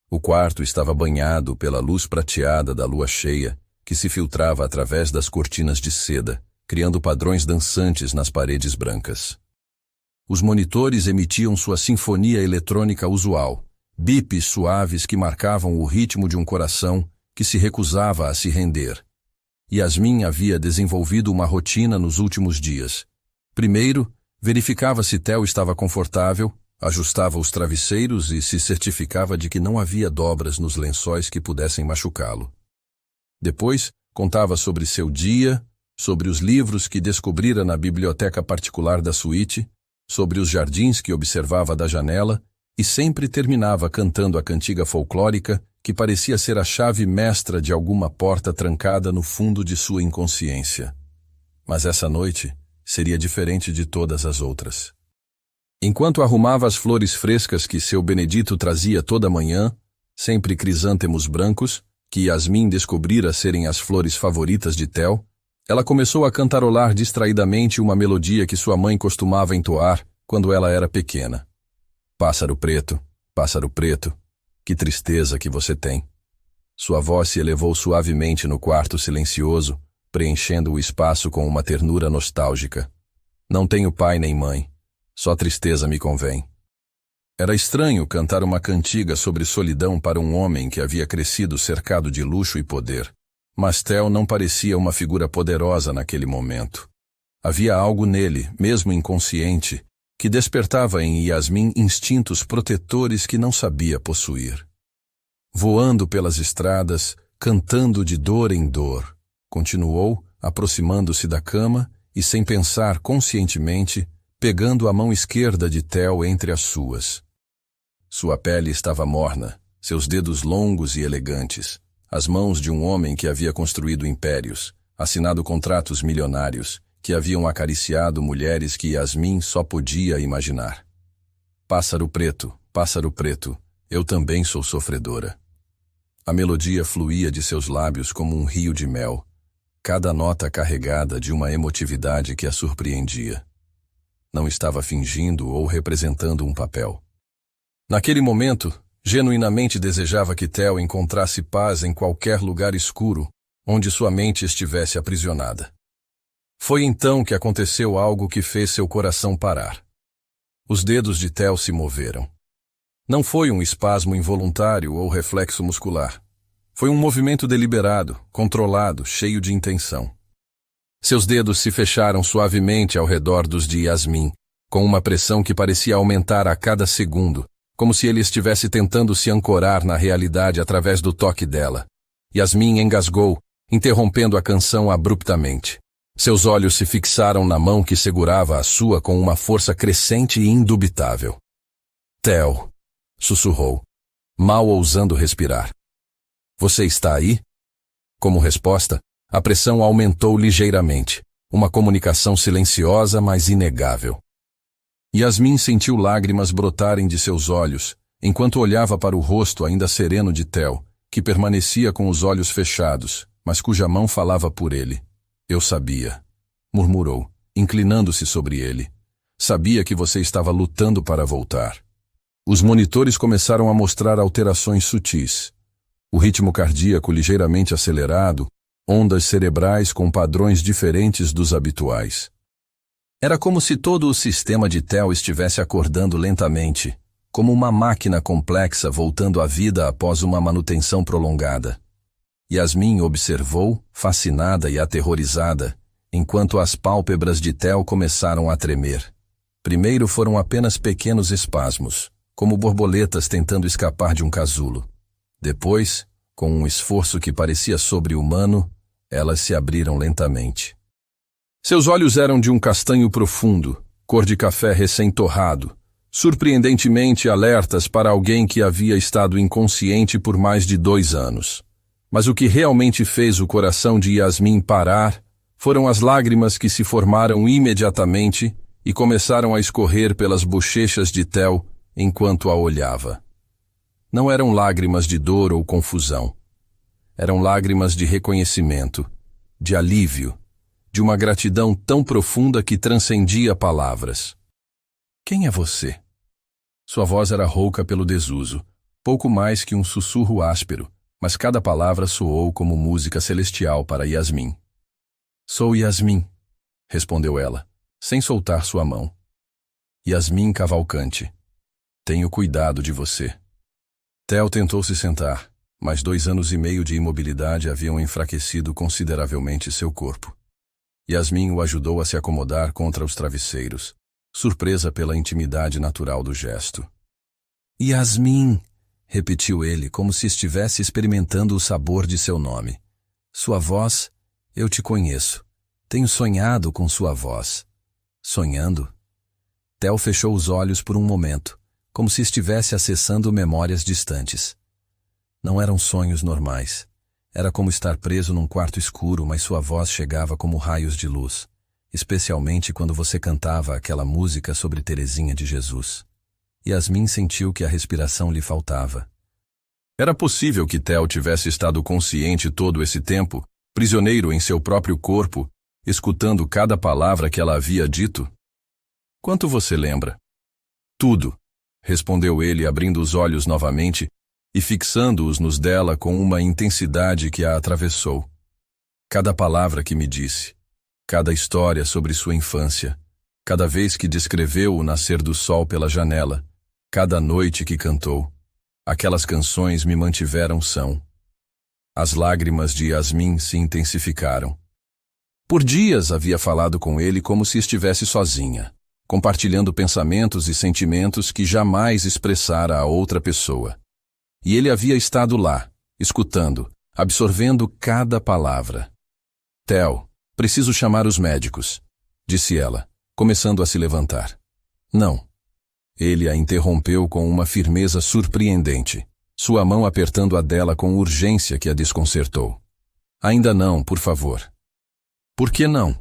O quarto estava banhado pela luz prateada da lua cheia, que se filtrava através das cortinas de seda, criando padrões dançantes nas paredes brancas. Os monitores emitiam sua sinfonia eletrônica usual, bips suaves que marcavam o ritmo de um coração que se recusava a se render. Yasmin havia desenvolvido uma rotina nos últimos dias. Primeiro, verificava se Theo estava confortável, ajustava os travesseiros e se certificava de que não havia dobras nos lençóis que pudessem machucá-lo. Depois, contava sobre seu dia, sobre os livros que descobrira na biblioteca particular da suíte, sobre os jardins que observava da janela e sempre terminava cantando a cantiga folclórica que parecia ser a chave mestra de alguma porta trancada no fundo de sua inconsciência. Mas essa noite seria diferente de todas as outras. Enquanto arrumava as flores frescas que seu Benedito trazia toda manhã, sempre crisântemos brancos, que Yasmin descobrira serem as flores favoritas de Theo, ela começou a cantarolar distraidamente uma melodia que sua mãe costumava entoar quando ela era pequena. Pássaro preto, que tristeza que você tem. Sua voz se elevou suavemente no quarto silencioso, preenchendo o espaço com uma ternura nostálgica. Não tenho pai nem mãe, só tristeza me convém. Era estranho cantar uma cantiga sobre solidão para um homem que havia crescido cercado de luxo e poder. Mas Theo não parecia uma figura poderosa naquele momento. Havia algo nele, mesmo inconsciente, que despertava em Yasmin instintos protetores que não sabia possuir. Voando pelas estradas, cantando de dor em dor, continuou, aproximando-se da cama e, sem pensar conscientemente, pegando a mão esquerda de Theo entre as suas. Sua pele estava morna, seus dedos longos e elegantes, as mãos de um homem que havia construído impérios, assinado contratos milionários, que haviam acariciado mulheres que Yasmin só podia imaginar. Pássaro preto, eu também sou sofredora. A melodia fluía de seus lábios como um rio de mel, cada nota carregada de uma emotividade que a surpreendia. Não estava fingindo ou representando um papel. Naquele momento, genuinamente desejava que Theo encontrasse paz em qualquer lugar escuro, onde sua mente estivesse aprisionada. Foi então que aconteceu algo que fez seu coração parar. Os dedos de Theo se moveram. Não foi um espasmo involuntário ou reflexo muscular. Foi um movimento deliberado, controlado, cheio de intenção. Seus dedos se fecharam suavemente ao redor dos de Yasmin, com uma pressão que parecia aumentar a cada segundo, como se ele estivesse tentando se ancorar na realidade através do toque dela. Yasmin engasgou, interrompendo a canção abruptamente. Seus olhos se fixaram na mão que segurava a sua com uma força crescente e indubitável. Theo, sussurrou, mal ousando respirar. Você está aí? Como resposta, a pressão aumentou ligeiramente, uma comunicação silenciosa, mas inegável. Yasmin sentiu lágrimas brotarem de seus olhos, enquanto olhava para o rosto ainda sereno de Theo, que permanecia com os olhos fechados, mas cuja mão falava por ele. Eu sabia, murmurou, inclinando-se sobre ele. Sabia que você estava lutando para voltar. Os monitores começaram a mostrar alterações sutis. O ritmo cardíaco ligeiramente acelerado, ondas cerebrais com padrões diferentes dos habituais. Era como se todo o sistema de Theo estivesse acordando lentamente, como uma máquina complexa voltando à vida após uma manutenção prolongada. Yasmin observou, fascinada e aterrorizada, enquanto as pálpebras de Theo começaram a tremer. Primeiro foram apenas pequenos espasmos, como borboletas tentando escapar de um casulo. Depois, com um esforço que parecia sobre-humano, elas se abriram lentamente. Seus olhos eram de um castanho profundo, cor de café recém-torrado, surpreendentemente alertas para alguém que havia estado inconsciente por mais de 2 anos. Mas o que realmente fez o coração de Yasmin parar foram as lágrimas que se formaram imediatamente e começaram a escorrer pelas bochechas de Theo enquanto a olhava. Não eram lágrimas de dor ou confusão. Eram lágrimas de reconhecimento, de alívio, de uma gratidão tão profunda que transcendia palavras. Quem é você? Sua voz era rouca pelo desuso, pouco mais que um sussurro áspero, mas cada palavra soou como música celestial para Yasmin. Sou Yasmin, respondeu ela, sem soltar sua mão. Yasmin Cavalcante. Tenho cuidado de você. Theo tentou se sentar, mas 2 anos e meio de imobilidade haviam enfraquecido consideravelmente seu corpo. Yasmin o ajudou a se acomodar contra os travesseiros, surpresa pela intimidade natural do gesto. Yasmin, repetiu ele, como se estivesse experimentando o sabor de seu nome. Sua voz, eu te conheço. Tenho sonhado com sua voz. Sonhando? Theo fechou os olhos por um momento, como se estivesse acessando memórias distantes. Não eram sonhos normais. Era como estar preso num quarto escuro, mas sua voz chegava como raios de luz, especialmente quando você cantava aquela música sobre Teresinha de Jesus. Yasmin sentiu que a respiração lhe faltava. Era possível que Theo tivesse estado consciente todo esse tempo, prisioneiro em seu próprio corpo, escutando cada palavra que ela havia dito? Quanto você lembra? Tudo, respondeu ele, abrindo os olhos novamente e fixando-os nos dela com uma intensidade que a atravessou. Cada palavra que me disse, cada história sobre sua infância, cada vez que descreveu o nascer do sol pela janela, cada noite que cantou, aquelas canções me mantiveram são. As lágrimas de Yasmin se intensificaram. Por dias havia falado com ele como se estivesse sozinha, compartilhando pensamentos e sentimentos que jamais expressara a outra pessoa. E ele havia estado lá, escutando, absorvendo cada palavra. Theo, preciso chamar os médicos, disse ela, começando a se levantar. Não. Ele a interrompeu com uma firmeza surpreendente, sua mão apertando a dela com urgência que a desconcertou. Ainda não, por favor. Por que não?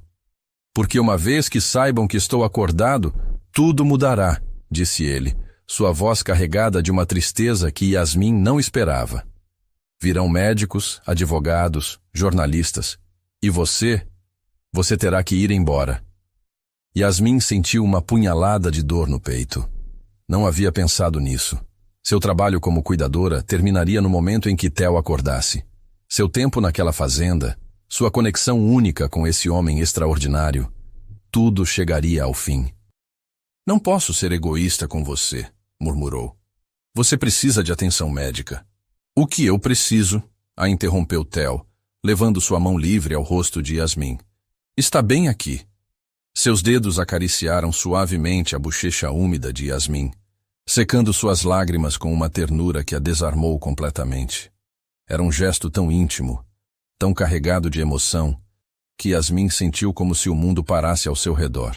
Porque uma vez que saibam que estou acordado, tudo mudará, disse ele, sua voz carregada de uma tristeza que Yasmin não esperava. Virão médicos, advogados, jornalistas. E você terá que ir embora. Yasmin sentiu uma punhalada de dor no peito. Não havia pensado nisso. Seu trabalho como cuidadora terminaria no momento em que Theo acordasse. Seu tempo naquela fazenda, sua conexão única com esse homem extraordinário, tudo chegaria ao fim. Não posso ser egoísta com você, murmurou. Você precisa de atenção médica. O que eu preciso? A interrompeu Theo, levando sua mão livre ao rosto de Yasmin. Está bem aqui. Seus dedos acariciaram suavemente a bochecha úmida de Yasmin, secando suas lágrimas com uma ternura que a desarmou completamente. Era um gesto tão íntimo, tão carregado de emoção, que Yasmin sentiu como se o mundo parasse ao seu redor.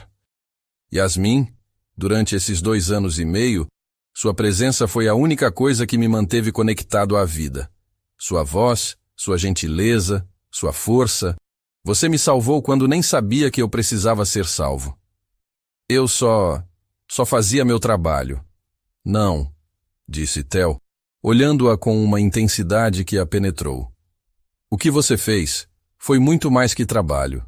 Yasmin, durante esses 2 anos e meio, sua presença foi a única coisa que me manteve conectado à vida. Sua voz, sua gentileza, sua força. Você me salvou quando nem sabia que eu precisava ser salvo. Eu só fazia meu trabalho. Não, disse Theo, olhando-a com uma intensidade que a penetrou. O que você fez foi muito mais que trabalho.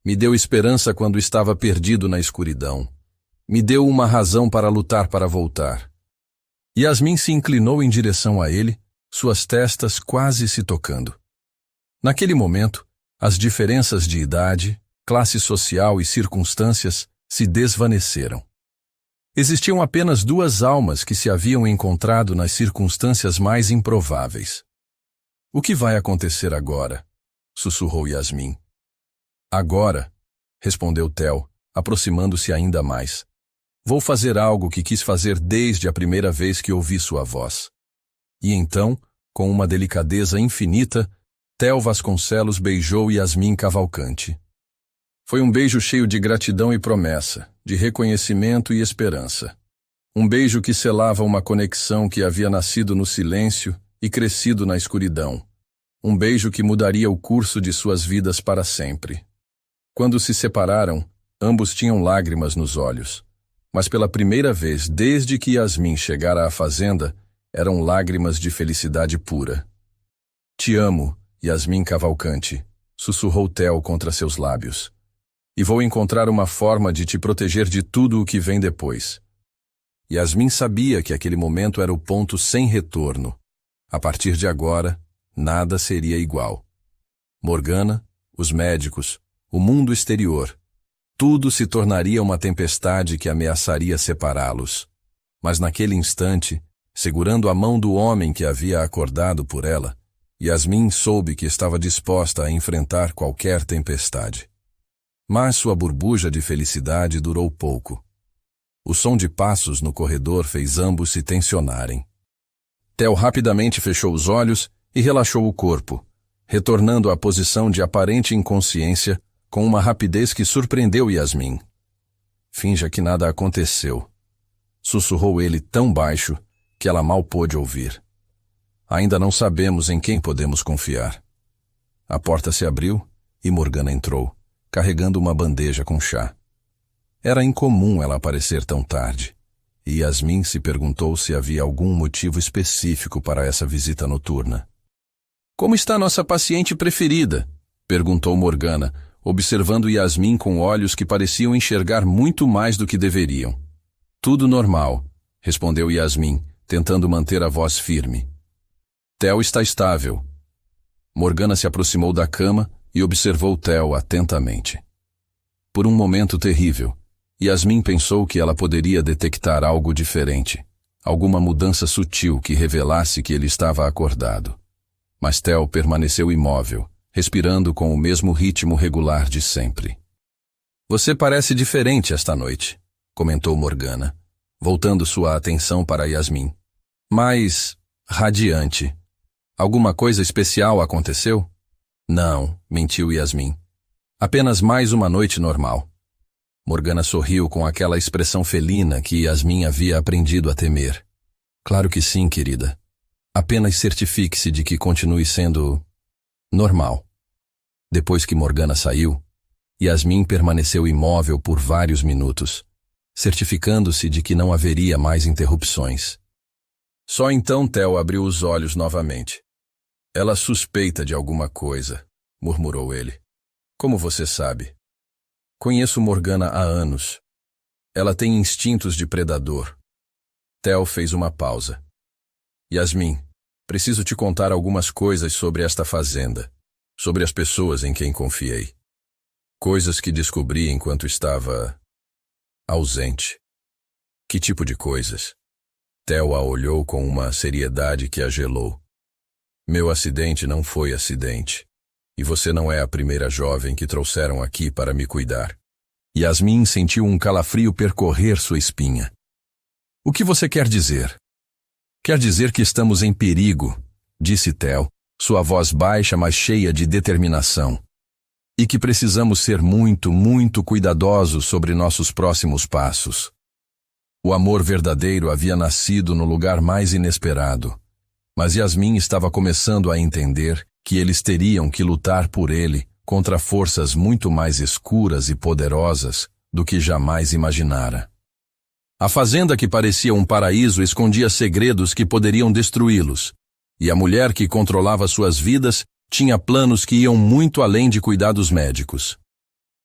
Me deu esperança quando estava perdido na escuridão. Me deu uma razão para lutar para voltar. Yasmin se inclinou em direção a ele, suas testas quase se tocando. Naquele momento, as diferenças de idade, classe social e circunstâncias se desvaneceram. Existiam apenas duas almas que se haviam encontrado nas circunstâncias mais improváveis. O que vai acontecer agora? Sussurrou Yasmin. Agora, respondeu Theo, aproximando-se ainda mais. Vou fazer algo que quis fazer desde a primeira vez que ouvi sua voz. E então, com uma delicadeza infinita, Theo Vasconcelos beijou Yasmin Cavalcante. Foi um beijo cheio de gratidão e promessa, de reconhecimento e esperança. Um beijo que selava uma conexão que havia nascido no silêncio e crescido na escuridão. Um beijo que mudaria o curso de suas vidas para sempre. Quando se separaram, ambos tinham lágrimas nos olhos. Mas pela primeira vez desde que Yasmin chegara à fazenda, eram lágrimas de felicidade pura. Te amo, Yasmin Cavalcante, sussurrou Theo contra seus lábios. E vou encontrar uma forma de te proteger de tudo o que vem depois. Yasmin sabia que aquele momento era o ponto sem retorno. A partir de agora, nada seria igual. Morgana, os médicos, o mundo exterior, tudo se tornaria uma tempestade que ameaçaria separá-los. Mas naquele instante, segurando a mão do homem que havia acordado por ela, Yasmin soube que estava disposta a enfrentar qualquer tempestade. Mas sua burbuja de felicidade durou pouco. O som de passos no corredor fez ambos se tensionarem. Theo rapidamente fechou os olhos e relaxou o corpo, retornando à posição de aparente inconsciência com uma rapidez que surpreendeu Yasmin. Finja que nada aconteceu, sussurrou ele tão baixo que ela mal pôde ouvir. Ainda não sabemos em quem podemos confiar. A porta se abriu e Morgana entrou, carregando uma bandeja com chá. Era incomum ela aparecer tão tarde, e Yasmin se perguntou se havia algum motivo específico para essa visita noturna. Como está nossa paciente preferida? Perguntou Morgana, observando Yasmin com olhos que pareciam enxergar muito mais do que deveriam. Tudo normal, respondeu Yasmin, tentando manter a voz firme. Theo está estável. Morgana se aproximou da cama e observou Theo atentamente. Por um momento terrível, Yasmin pensou que ela poderia detectar algo diferente, alguma mudança sutil que revelasse que ele estava acordado. Mas Theo permaneceu imóvel, respirando com o mesmo ritmo regular de sempre. Você parece diferente esta noite, comentou Morgana, voltando sua atenção para Yasmin. Mais radiante. Alguma coisa especial aconteceu? Não, mentiu Yasmin. Apenas mais uma noite normal. Morgana sorriu com aquela expressão felina que Yasmin havia aprendido a temer. Claro que sim, querida. Apenas certifique-se de que continue sendo normal. Depois que Morgana saiu, Yasmin permaneceu imóvel por vários minutos, certificando-se de que não haveria mais interrupções. Só então Theo abriu os olhos novamente. Ela suspeita de alguma coisa, murmurou ele. Como você sabe? Conheço Morgana há anos. Ela tem instintos de predador. Theo fez uma pausa. Yasmin, preciso te contar algumas coisas sobre esta fazenda, sobre as pessoas em quem confiei. Coisas que descobri enquanto estava ausente. Que tipo de coisas? Theo a olhou com uma seriedade que a gelou. Meu acidente não foi acidente. E você não é a primeira jovem que trouxeram aqui para me cuidar. Yasmin sentiu um calafrio percorrer sua espinha. O que você quer dizer? Quer dizer que estamos em perigo, disse Theo, sua voz baixa, mas cheia de determinação. E que precisamos ser muito, muito cuidadosos sobre nossos próximos passos. O amor verdadeiro havia nascido no lugar mais inesperado. Mas Yasmin estava começando a entender que eles teriam que lutar por ele contra forças muito mais escuras e poderosas do que jamais imaginara. A fazenda que parecia um paraíso escondia segredos que poderiam destruí-los, e a mulher que controlava suas vidas tinha planos que iam muito além de cuidados médicos.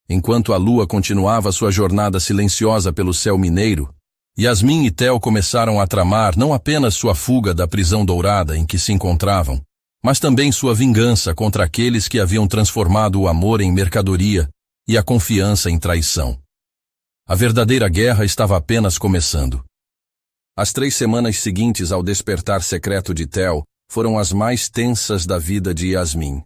Enquanto a lua continuava sua jornada silenciosa pelo céu mineiro, Yasmin e Theo começaram a tramar não apenas sua fuga da prisão dourada em que se encontravam, mas também sua vingança contra aqueles que haviam transformado o amor em mercadoria e a confiança em traição. A verdadeira guerra estava apenas começando. As 3 semanas seguintes ao despertar secreto de Theo foram as mais tensas da vida de Yasmin.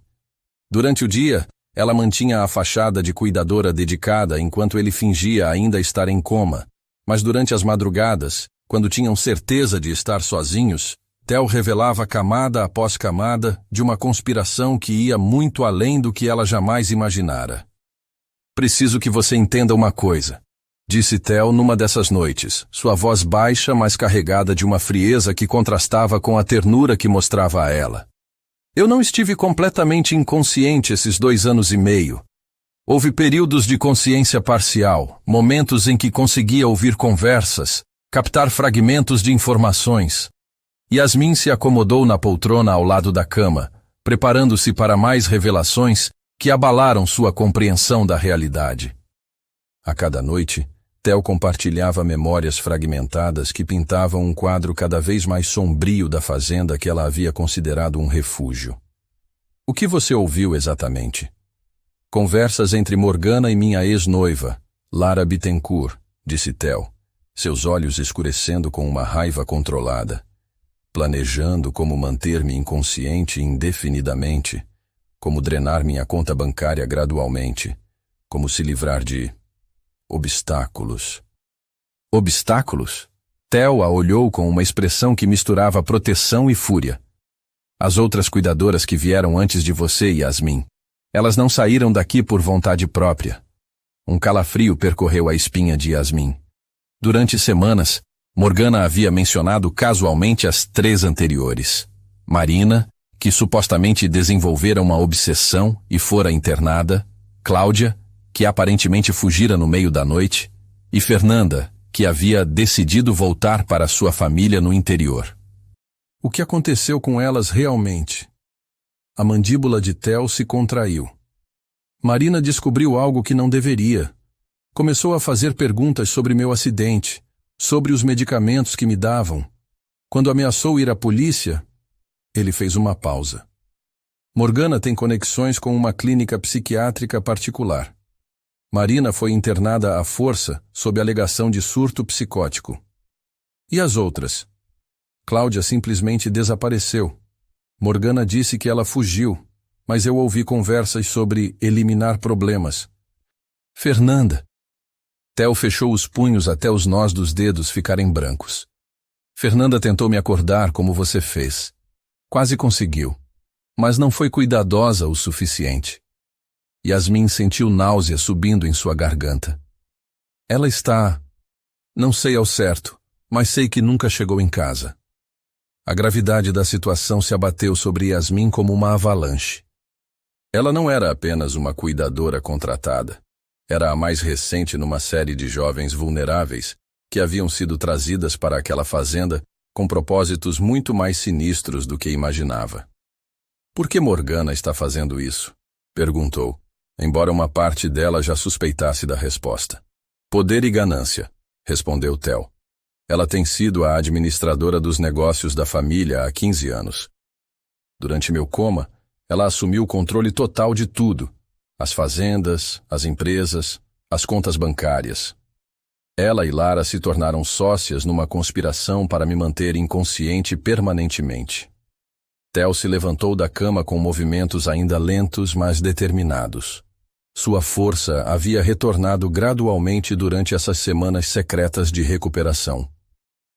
Durante o dia, ela mantinha a fachada de cuidadora dedicada enquanto ele fingia ainda estar em coma, mas durante as madrugadas, quando tinham certeza de estar sozinhos, Theo revelava camada após camada de uma conspiração que ia muito além do que ela jamais imaginara. "Preciso que você entenda uma coisa", disse Theo numa dessas noites, sua voz baixa, mas carregada de uma frieza que contrastava com a ternura que mostrava a ela. "Eu não estive completamente inconsciente esses 2 anos e meio. Houve períodos de consciência parcial, momentos em que conseguia ouvir conversas, captar fragmentos de informações. Yasmin se acomodou na poltrona ao lado da cama, preparando-se para mais revelações que abalaram sua compreensão da realidade. A cada noite, Theo compartilhava memórias fragmentadas que pintavam um quadro cada vez mais sombrio da fazenda que ela havia considerado um refúgio. "O que você ouviu exatamente?" "Conversas entre Morgana e minha ex-noiva, Lara Bittencourt", disse Theo, seus olhos escurecendo com uma raiva controlada. "Planejando como manter-me inconsciente indefinidamente, como drenar minha conta bancária gradualmente, como se livrar de obstáculos." "Obstáculos?" Theo a olhou com uma expressão que misturava proteção e fúria. "As outras cuidadoras que vieram antes de você, Yasmin, elas não saíram daqui por vontade própria." Um calafrio percorreu a espinha de Yasmin. Durante semanas, Morgana havia mencionado casualmente as 3 anteriores. Marina, que supostamente desenvolvera uma obsessão e fora internada, Cláudia, que aparentemente fugira no meio da noite, e Fernanda, que havia decidido voltar para sua família no interior. O que aconteceu com elas realmente? A mandíbula de Theo se contraiu. Marina descobriu algo que não deveria. Começou a fazer perguntas sobre meu acidente, sobre os medicamentos que me davam. Quando ameaçou ir à polícia, ele fez uma pausa. Morgana tem conexões com uma clínica psiquiátrica particular. Marina foi internada à força sob alegação de surto psicótico. E as outras? Cláudia simplesmente desapareceu. Morgana disse que ela fugiu, mas eu ouvi conversas sobre eliminar problemas. Fernanda. Theo fechou os punhos até os nós dos dedos ficarem brancos. Fernanda tentou me acordar como você fez. Quase conseguiu, mas não foi cuidadosa o suficiente. Yasmin sentiu náusea subindo em sua garganta. Ela está... Não sei ao certo, mas sei que nunca chegou em casa. A gravidade da situação se abateu sobre Yasmin como uma avalanche. Ela não era apenas uma cuidadora contratada. Era a mais recente numa série de jovens vulneráveis que haviam sido trazidas para aquela fazenda com propósitos muito mais sinistros do que imaginava. "Por que Morgana está fazendo isso?" perguntou, embora uma parte dela já suspeitasse da resposta. "Poder e ganância", respondeu Theo. "Ela tem sido a administradora dos negócios da família há 15 anos. Durante meu coma, ela assumiu o controle total de tudo: as fazendas, as empresas, as contas bancárias. Ela e Lara se tornaram sócias numa conspiração para me manter inconsciente permanentemente." Theo se levantou da cama com movimentos ainda lentos, mas determinados. Sua força havia retornado gradualmente durante essas semanas secretas de recuperação.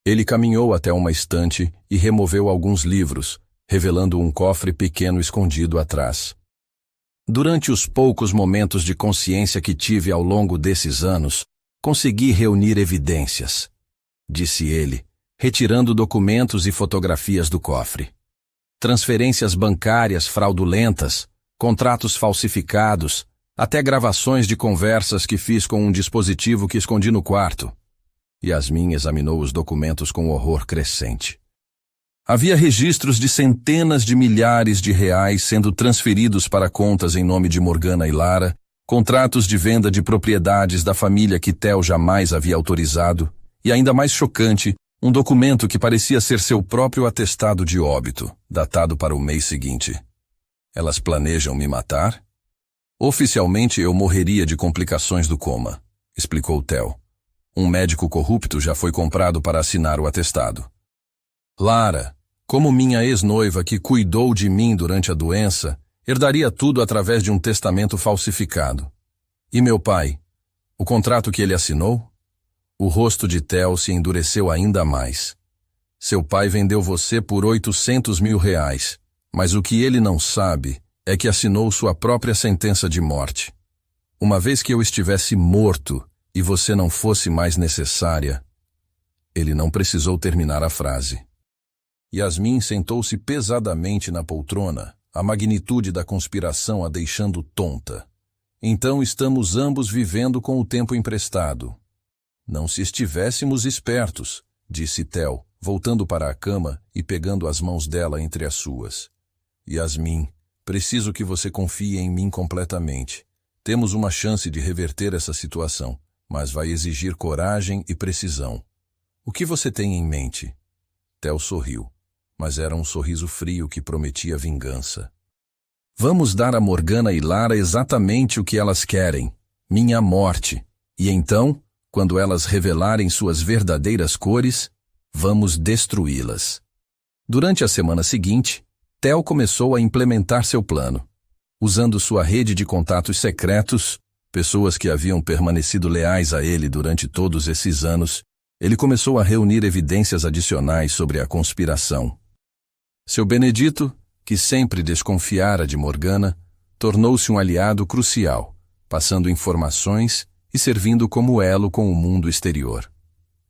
Ele caminhou até uma estante e removeu alguns livros, revelando um cofre pequeno escondido atrás. "Durante os poucos momentos de consciência que tive ao longo desses anos, consegui reunir evidências", disse ele, retirando documentos e fotografias do cofre. Transferências bancárias fraudulentas, contratos falsificados, até gravações de conversas que fiz com um dispositivo que escondi no quarto. Yasmin examinou os documentos com horror crescente. Havia registros de centenas de milhares de reais sendo transferidos para contas em nome de Morgana e Lara, contratos de venda de propriedades da família que Theo jamais havia autorizado, e ainda mais chocante, um documento que parecia ser seu próprio atestado de óbito, datado para o mês seguinte. Elas planejam me matar? Oficialmente eu morreria de complicações do coma, explicou Theo. Um médico corrupto já foi comprado para assinar o atestado. Lara, como minha ex-noiva que cuidou de mim durante a doença, herdaria tudo através de um testamento falsificado. E meu pai? O contrato que ele assinou? O rosto de Theo se endureceu ainda mais. Seu pai vendeu você por R$800 mil, mas o que ele não sabe é que assinou sua própria sentença de morte. Uma vez que eu estivesse morto e você não fosse mais necessária. Ele não precisou terminar a frase. Yasmin sentou-se pesadamente na poltrona, a magnitude da conspiração a deixando tonta. Então estamos ambos vivendo com o tempo emprestado. Não se estivéssemos espertos, disse Theo, voltando para a cama e pegando as mãos dela entre as suas. Yasmin, preciso que você confie em mim completamente. Temos uma chance de reverter essa situação, mas vai exigir coragem e precisão. O que você tem em mente? Theo sorriu, mas era um sorriso frio que prometia vingança. Vamos dar a Morgana e Lara exatamente o que elas querem, minha morte. E então, quando elas revelarem suas verdadeiras cores, vamos destruí-las. Durante a semana seguinte, Theo começou a implementar seu plano. Usando sua rede de contatos secretos, pessoas que haviam permanecido leais a ele durante todos esses anos, ele começou a reunir evidências adicionais sobre a conspiração. Seu Benedito, que sempre desconfiara de Morgana, tornou-se um aliado crucial, passando informações e servindo como elo com o mundo exterior.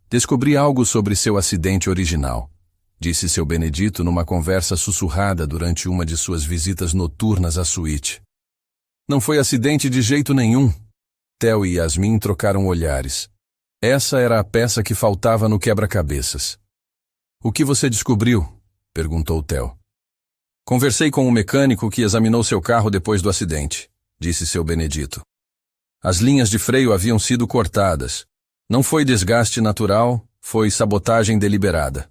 Descobri algo sobre seu acidente original, disse seu Benedito numa conversa sussurrada durante uma de suas visitas noturnas à suíte. Não foi acidente de jeito nenhum. Theo e Yasmin trocaram olhares. Essa era a peça que faltava no quebra-cabeças. O que você descobriu? Perguntou Theo. Conversei com um mecânico que examinou seu carro depois do acidente, disse seu Benedito. As linhas de freio haviam sido cortadas. Não foi desgaste natural, foi sabotagem deliberada.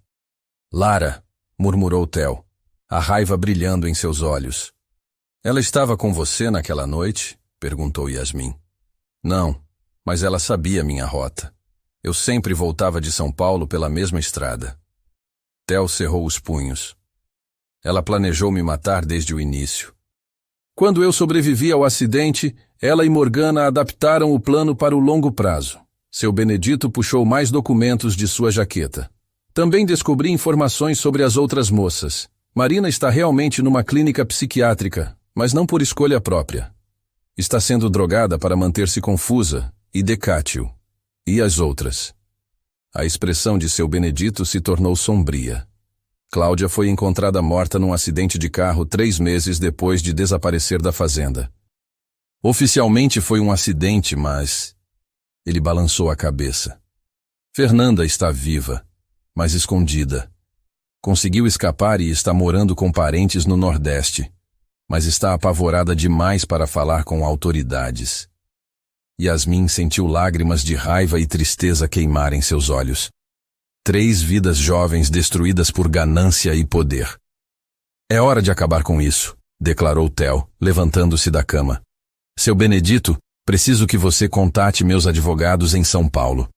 Lara, murmurou Theo, a raiva brilhando em seus olhos. Ela estava com você naquela noite? Perguntou Yasmin. Não, mas ela sabia minha rota. Eu sempre voltava de São Paulo pela mesma estrada. Theo cerrou os punhos. Ela planejou me matar desde o início. Quando eu sobrevivi ao acidente, ela e Morgana adaptaram o plano para o longo prazo. Seu Benedito puxou mais documentos de sua jaqueta. Também descobri informações sobre as outras moças. Marina está realmente numa clínica psiquiátrica, mas não por escolha própria. Está sendo drogada para manter-se confusa, e decátil. E as outras? A expressão de seu Benedito se tornou sombria. Cláudia foi encontrada morta num acidente de carro 3 meses depois de desaparecer da fazenda. Oficialmente foi um acidente, mas... Ele balançou a cabeça. Fernanda está viva, mas escondida. Conseguiu escapar e está morando com parentes no Nordeste, mas está apavorada demais para falar com autoridades. Yasmin sentiu lágrimas de raiva e tristeza queimar em seus olhos. 3 vidas jovens destruídas por ganância e poder. É hora de acabar com isso, declarou Theo, levantando-se da cama. Seu Benedito, preciso que você contate meus advogados em São Paulo.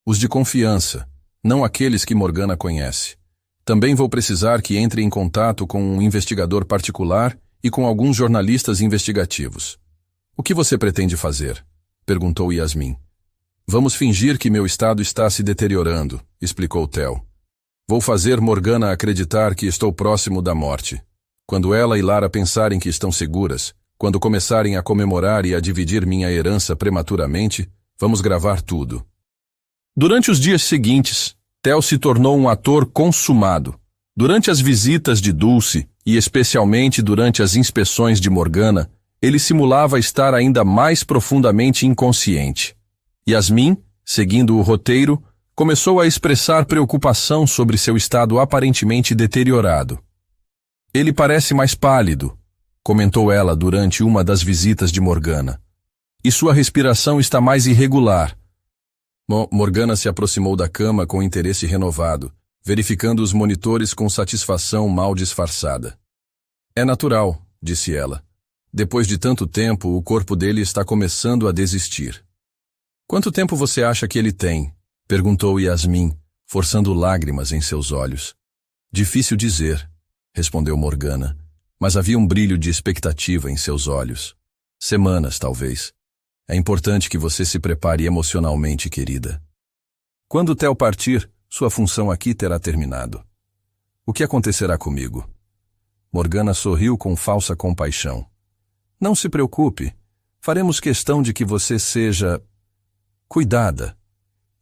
Os de confiança, não aqueles que Morgana conhece. Também vou precisar que entre em contato com um investigador particular e com alguns jornalistas investigativos. O que você pretende fazer? Perguntou Yasmin. Vamos fingir que meu estado está se deteriorando, explicou Theo. Vou fazer Morgana acreditar que estou próximo da morte. Quando ela e Lara pensarem que estão seguras, quando começarem a comemorar e a dividir minha herança prematuramente, vamos gravar tudo. Durante os dias seguintes, Theo se tornou um ator consumado. Durante as visitas de Dulce, e especialmente durante as inspeções de Morgana, ele simulava estar ainda mais profundamente inconsciente. Yasmin, seguindo o roteiro, começou a expressar preocupação sobre seu estado aparentemente deteriorado. Ele parece mais pálido, comentou ela durante uma das visitas de Morgana. E sua respiração está mais irregular. Morgana se aproximou da cama com interesse renovado, verificando os monitores com satisfação mal disfarçada. É natural, disse ela. Depois de tanto tempo, o corpo dele está começando a desistir. Quanto tempo você acha que ele tem? Perguntou Yasmin, forçando lágrimas em seus olhos. Difícil dizer, respondeu Morgana, mas havia um brilho de expectativa em seus olhos. Semanas, talvez. É importante que você se prepare emocionalmente, querida. Quando Theo partir, sua função aqui terá terminado. O que acontecerá comigo? Morgana sorriu com falsa compaixão. Não se preocupe. Faremos questão de que você seja cuidada.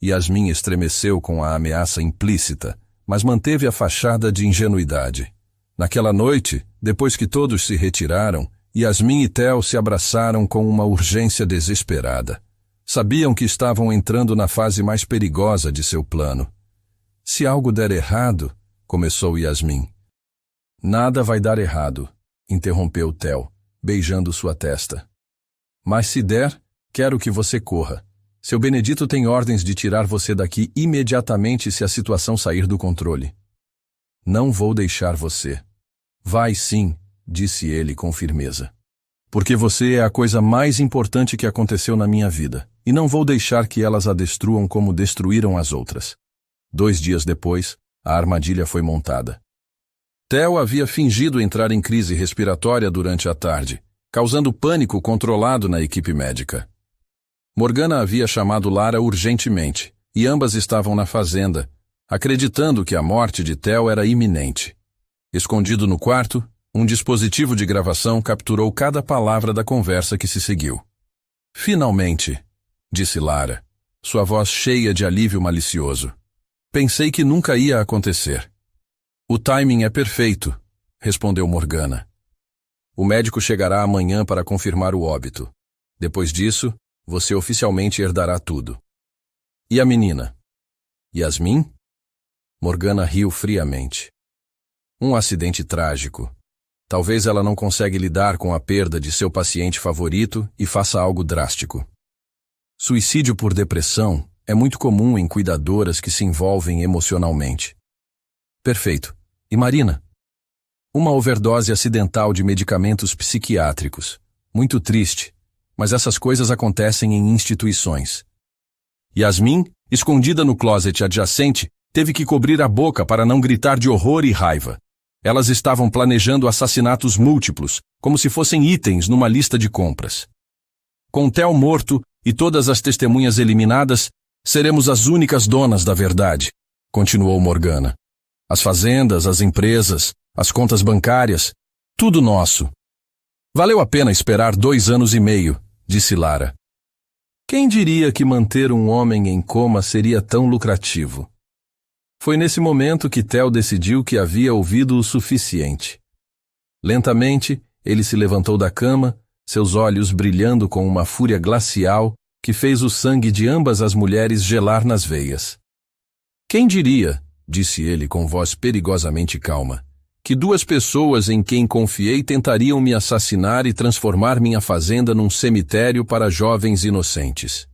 Yasmin estremeceu com a ameaça implícita, mas manteve a fachada de ingenuidade. Naquela noite, depois que todos se retiraram, Yasmin e Theo se abraçaram com uma urgência desesperada. Sabiam que estavam entrando na fase mais perigosa de seu plano. Se algo der errado, começou Yasmin. Nada vai dar errado, interrompeu Theo, beijando sua testa. Mas se der, quero que você corra. Seu Benedito tem ordens de tirar você daqui imediatamente se a situação sair do controle. Não vou deixar você. Vai sim, disse ele com firmeza. Porque você é a coisa mais importante que aconteceu na minha vida, e não vou deixar que elas a destruam como destruíram as outras. 2 dias depois, a armadilha foi montada. Theo havia fingido entrar em crise respiratória durante a tarde, causando pânico controlado na equipe médica. Morgana havia chamado Lara urgentemente, e ambas estavam na fazenda, acreditando que a morte de Theo era iminente. Escondido no quarto, um dispositivo de gravação capturou cada palavra da conversa que se seguiu. Finalmente, disse Lara, sua voz cheia de alívio malicioso. Pensei que nunca ia acontecer. O timing é perfeito, respondeu Morgana. O médico chegará amanhã para confirmar o óbito. Depois disso, você oficialmente herdará tudo. E a menina? Yasmin? Morgana riu friamente. Um acidente trágico. Talvez ela não consiga lidar com a perda de seu paciente favorito e faça algo drástico. Suicídio por depressão é muito comum em cuidadoras que se envolvem emocionalmente. Perfeito. E Marina? Uma overdose acidental de medicamentos psiquiátricos. Muito triste, mas essas coisas acontecem em instituições. Yasmin, escondida no closet adjacente, teve que cobrir a boca para não gritar de horror e raiva. Elas estavam planejando assassinatos múltiplos, como se fossem itens numa lista de compras. Com Theo morto e todas as testemunhas eliminadas, seremos as únicas donas da verdade, continuou Morgana. As fazendas, as empresas, as contas bancárias, tudo nosso. Valeu a pena esperar 2 anos e meio, disse Lara. Quem diria que manter um homem em coma seria tão lucrativo? Foi nesse momento que Theo decidiu que havia ouvido o suficiente. Lentamente, ele se levantou da cama, seus olhos brilhando com uma fúria glacial que fez o sangue de ambas as mulheres gelar nas veias. Quem diria, disse ele com voz perigosamente calma, que 2 pessoas em quem confiei tentariam me assassinar e transformar minha fazenda num cemitério para jovens inocentes.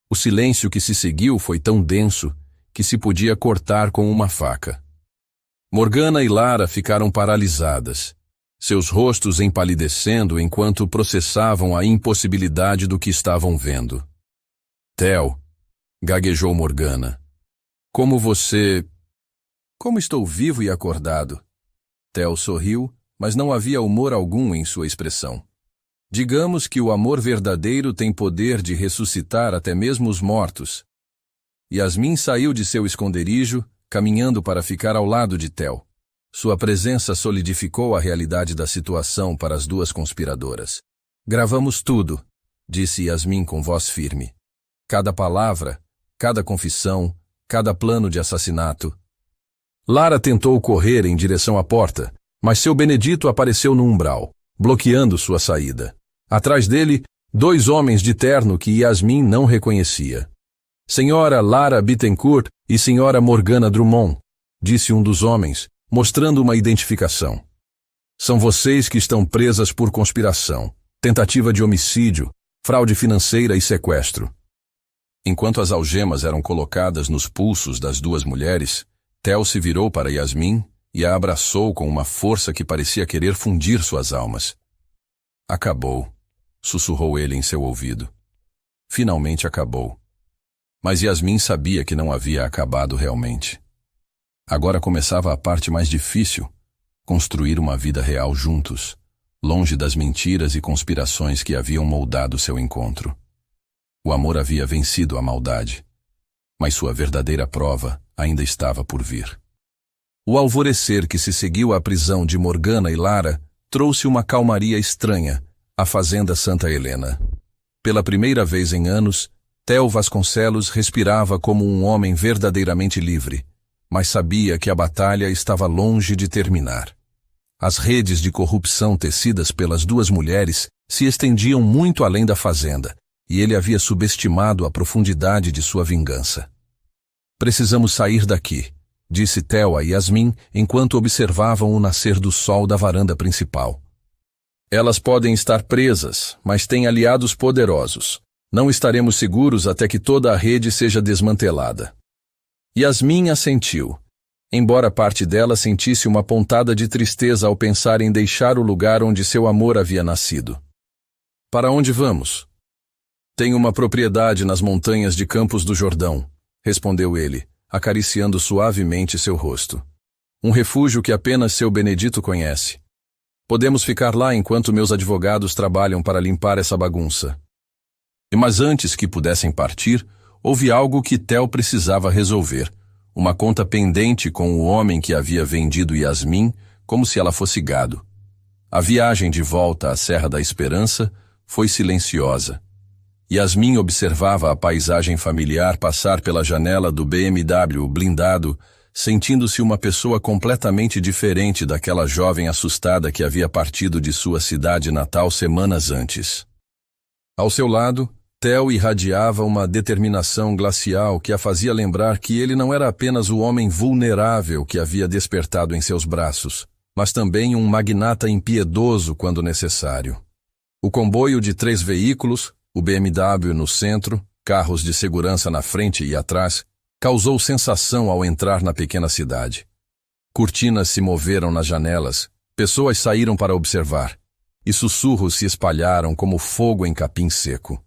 O silêncio que se seguiu foi tão denso que se podia cortar com uma faca. Morgana e Lara ficaram paralisadas, seus rostos empalidecendo enquanto processavam a impossibilidade do que estavam vendo. Theo, gaguejou Morgana. Como estou vivo e acordado. Theo sorriu, mas não havia humor algum em sua expressão. Digamos que o amor verdadeiro tem poder de ressuscitar até mesmo os mortos. Yasmin saiu de seu esconderijo, caminhando para ficar ao lado de Theo. Sua presença solidificou a realidade da situação para as 2 conspiradoras. Gravamos tudo, disse Yasmin com voz firme. Cada palavra, cada confissão, cada plano de assassinato. Lara tentou correr em direção à porta, mas seu Benedito apareceu no umbral, bloqueando sua saída. Atrás dele, 2 homens de terno que Yasmin não reconhecia. Senhora Lara Bittencourt e Senhora Morgana Drummond, disse um dos homens, mostrando uma identificação. São vocês que estão presas por conspiração, tentativa de homicídio, fraude financeira e sequestro. Enquanto as algemas eram colocadas nos pulsos das duas mulheres, Tel se virou para Yasmin e a abraçou com uma força que parecia querer fundir suas almas. Acabou, sussurrou ele em seu ouvido. Finalmente acabou. Mas Yasmin sabia que não havia acabado realmente. Agora começava a parte mais difícil, construir uma vida real juntos, longe das mentiras e conspirações que haviam moldado seu encontro. O amor havia vencido a maldade, mas sua verdadeira prova ainda estava por vir. O alvorecer que se seguiu à prisão de Morgana e Lara trouxe uma calmaria estranha à fazenda Santa Helena. Pela primeira vez em anos, Tel Vasconcelos respirava como um homem verdadeiramente livre, mas sabia que a batalha estava longe de terminar. As redes de corrupção tecidas pelas duas mulheres se estendiam muito além da fazenda, e ele havia subestimado a profundidade de sua vingança. Precisamos sair daqui, disse Tel a Yasmin enquanto observavam o nascer do sol da varanda principal. Elas podem estar presas, mas têm aliados poderosos. Não estaremos seguros até que toda a rede seja desmantelada. Yasmin assentiu, embora parte dela sentisse uma pontada de tristeza ao pensar em deixar o lugar onde seu amor havia nascido. Para onde vamos? Tenho uma propriedade nas montanhas de Campos do Jordão, respondeu ele, acariciando suavemente seu rosto. Um refúgio que apenas seu Benedito conhece. Podemos ficar lá enquanto meus advogados trabalham para limpar essa bagunça. Mas antes que pudessem partir, houve algo que Tel precisava resolver, uma conta pendente com o homem que havia vendido Yasmin como se ela fosse gado. A viagem de volta à Serra da Esperança foi silenciosa. Yasmin observava a paisagem familiar passar pela janela do BMW blindado, sentindo-se uma pessoa completamente diferente daquela jovem assustada que havia partido de sua cidade natal semanas antes. Ao seu lado, Tel irradiava uma determinação glacial que a fazia lembrar que ele não era apenas o homem vulnerável que havia despertado em seus braços, mas também um magnata impiedoso quando necessário. O comboio de 3 veículos, o BMW no centro, carros de segurança na frente e atrás, causou sensação ao entrar na pequena cidade. Cortinas se moveram nas janelas, pessoas saíram para observar, e sussurros se espalharam como fogo em capim seco.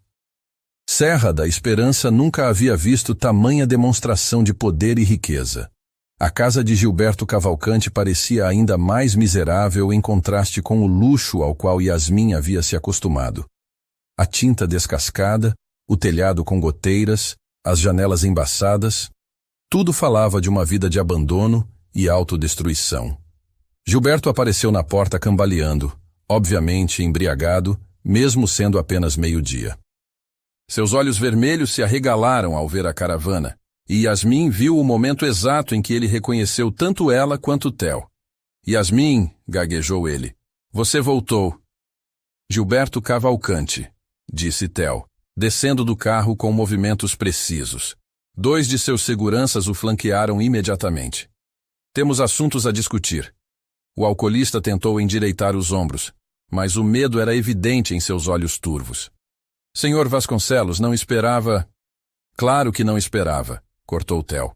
Serra da Esperança nunca havia visto tamanha demonstração de poder e riqueza. A casa de Gilberto Cavalcante parecia ainda mais miserável em contraste com o luxo ao qual Yasmin havia se acostumado. A tinta descascada, o telhado com goteiras, as janelas embaçadas, tudo falava de uma vida de abandono e autodestruição. Gilberto apareceu na porta cambaleando, obviamente embriagado, mesmo sendo apenas meio-dia. Seus olhos vermelhos se arregalaram ao ver a caravana, e Yasmin viu o momento exato em que ele reconheceu tanto ela quanto Tel. Yasmin, gaguejou ele, você voltou. Gilberto Cavalcante, disse Tel, descendo do carro com movimentos precisos. 2 de seus seguranças o flanquearam imediatamente. Temos assuntos a discutir. O alcoolista tentou endireitar os ombros, mas o medo era evidente em seus olhos turvos. Senhor Vasconcelos não esperava... Claro que não esperava, cortou Tel.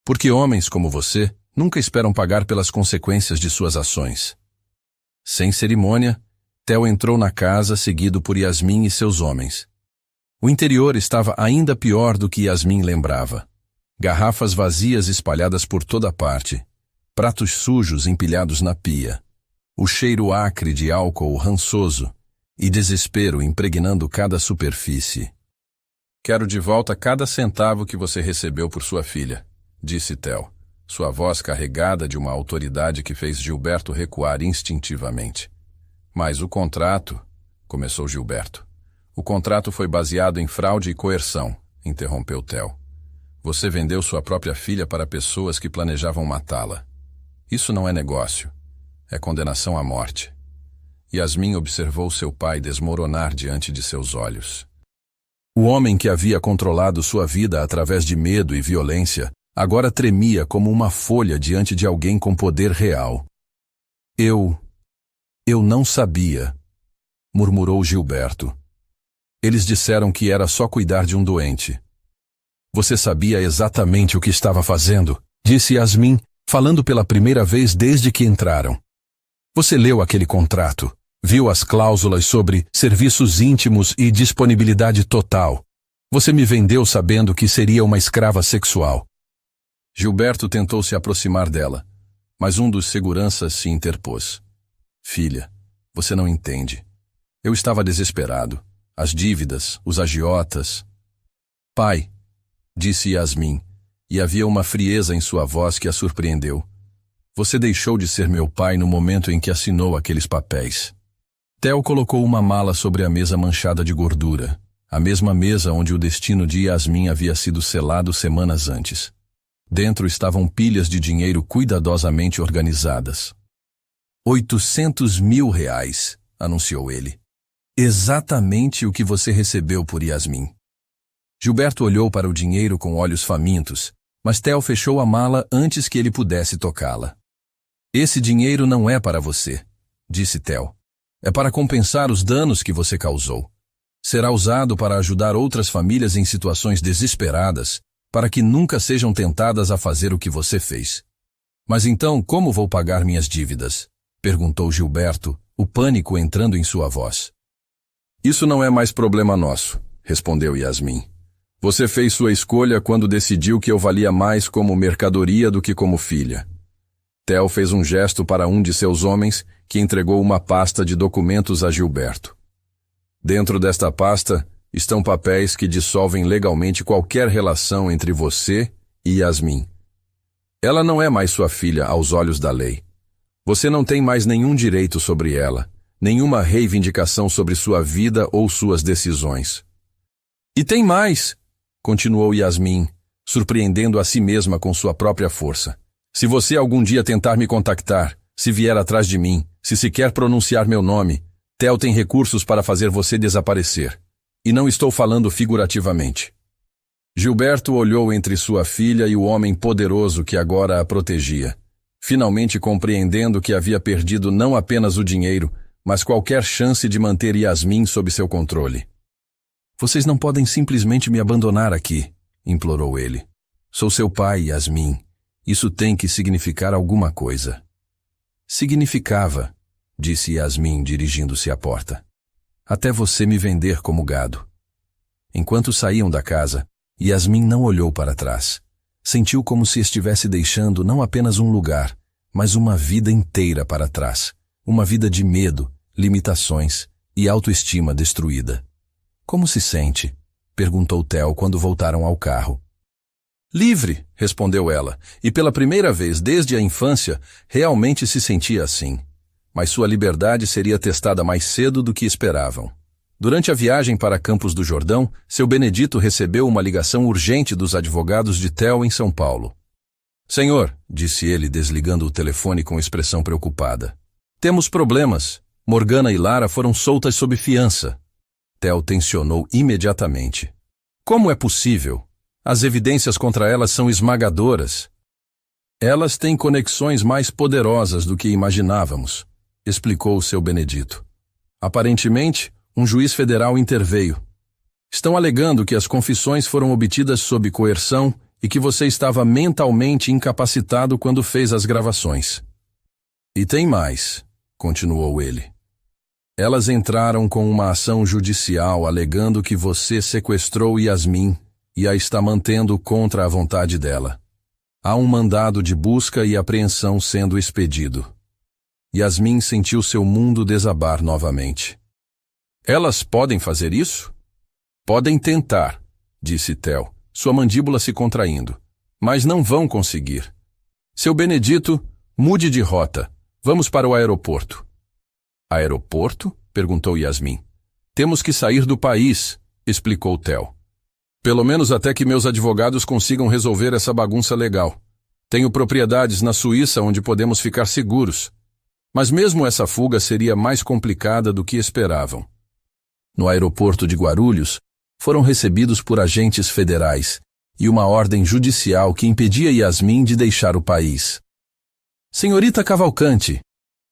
Porque homens como você nunca esperam pagar pelas consequências de suas ações. Sem cerimônia, Tel entrou na casa seguido por Yasmin e seus homens. O interior estava ainda pior do que Yasmin lembrava. Garrafas vazias espalhadas por toda parte, pratos sujos empilhados na pia, o cheiro acre de álcool rançoso e desespero impregnando cada superfície. Quero de volta cada centavo que você recebeu por sua filha, disse Tel, sua voz carregada de uma autoridade que fez Gilberto recuar instintivamente. Mas o contrato, começou Gilberto. O contrato foi baseado em fraude e coerção, interrompeu Tel. Você vendeu sua própria filha para pessoas que planejavam matá-la. Isso não é negócio. É condenação à morte. Yasmin observou seu pai desmoronar diante de seus olhos. O homem que havia controlado sua vida através de medo e violência agora tremia como uma folha diante de alguém com poder real. Eu não sabia, murmurou Gilberto. Eles disseram que era só cuidar de um doente. Você sabia exatamente o que estava fazendo, disse Yasmin, falando pela primeira vez desde que entraram. Você leu aquele contrato, viu as cláusulas sobre serviços íntimos e disponibilidade total. Você me vendeu sabendo que seria uma escrava sexual. Gilberto tentou se aproximar dela, mas um dos seguranças se interpôs. Filha, você não entende. Eu estava desesperado. As dívidas, os agiotas. Pai, disse Yasmin, e havia uma frieza em sua voz que a surpreendeu. Você deixou de ser meu pai no momento em que assinou aqueles papéis. Theo colocou uma mala sobre a mesa manchada de gordura, a mesma mesa onde o destino de Yasmin havia sido selado semanas antes. Dentro estavam pilhas de dinheiro cuidadosamente organizadas. 800 mil reais, anunciou ele. Exatamente o que você recebeu por Yasmin. Gilberto olhou para o dinheiro com olhos famintos, mas Theo fechou a mala antes que ele pudesse tocá-la. Esse dinheiro não é para você, disse Theo. É para compensar os danos que você causou. Será usado para ajudar outras famílias em situações desesperadas, para que nunca sejam tentadas a fazer o que você fez. Mas então, como vou pagar minhas dívidas? Perguntou Gilberto, o pânico entrando em sua voz. Isso não é mais problema nosso, respondeu Yasmin. Você fez sua escolha quando decidiu que eu valia mais como mercadoria do que como filha. Theo fez um gesto para um de seus homens, que entregou uma pasta de documentos a Gilberto. Dentro desta pasta estão papéis que dissolvem legalmente qualquer relação entre você e Yasmin. Ela não é mais sua filha aos olhos da lei. Você não tem mais nenhum direito sobre ela, nenhuma reivindicação sobre sua vida ou suas decisões. E tem mais, continuou Yasmin, surpreendendo a si mesma com sua própria força. Se você algum dia tentar me contactar, se vier atrás de mim, se sequer pronunciar meu nome, Theo tem recursos para fazer você desaparecer. E não estou falando figurativamente. Gilberto olhou entre sua filha e o homem poderoso que agora a protegia, finalmente compreendendo que havia perdido não apenas o dinheiro, mas qualquer chance de manter Yasmin sob seu controle. Vocês não podem simplesmente me abandonar aqui, implorou ele. Sou seu pai, Yasmin. Isso tem que significar alguma coisa. Significava, disse Yasmin dirigindo-se à porta. Até você me vender como gado. Enquanto saíam da casa, Yasmin não olhou para trás. Sentiu como se estivesse deixando não apenas um lugar, mas uma vida inteira para trás. Uma vida de medo, limitações e autoestima destruída. Como se sente? Perguntou Theo quando voltaram ao carro. Livre, respondeu ela, e pela primeira vez desde a infância, realmente se sentia assim. Mas sua liberdade seria testada mais cedo do que esperavam. Durante a viagem para Campos do Jordão, seu Benedito recebeu uma ligação urgente dos advogados de Theo em São Paulo. Senhor, disse ele desligando o telefone com expressão preocupada. Temos problemas. Morgana e Lara foram soltas sob fiança. Theo tensionou imediatamente. Como é possível? As evidências contra elas são esmagadoras. Elas têm conexões mais poderosas do que imaginávamos, explicou o seu Benedito. Aparentemente, um juiz federal interveio. Estão alegando que as confissões foram obtidas sob coerção e que você estava mentalmente incapacitado quando fez as gravações. E tem mais, continuou ele. Elas entraram com uma ação judicial alegando que você sequestrou Yasmin e a está mantendo contra a vontade dela. Há um mandado de busca e apreensão sendo expedido. Yasmin sentiu seu mundo desabar novamente. Elas podem fazer isso? Podem tentar, disse Theo, sua mandíbula se contraindo. Mas não vão conseguir. Seu Benedito, mude de rota. Vamos para o aeroporto. Aeroporto? Perguntou Yasmin. Temos que sair do país, explicou Theo. Pelo menos até que meus advogados consigam resolver essa bagunça legal. Tenho propriedades na Suíça onde podemos ficar seguros. Mas mesmo essa fuga seria mais complicada do que esperavam. No aeroporto de Guarulhos, foram recebidos por agentes federais e uma ordem judicial que impedia Yasmin de deixar o país. Senhorita Cavalcante,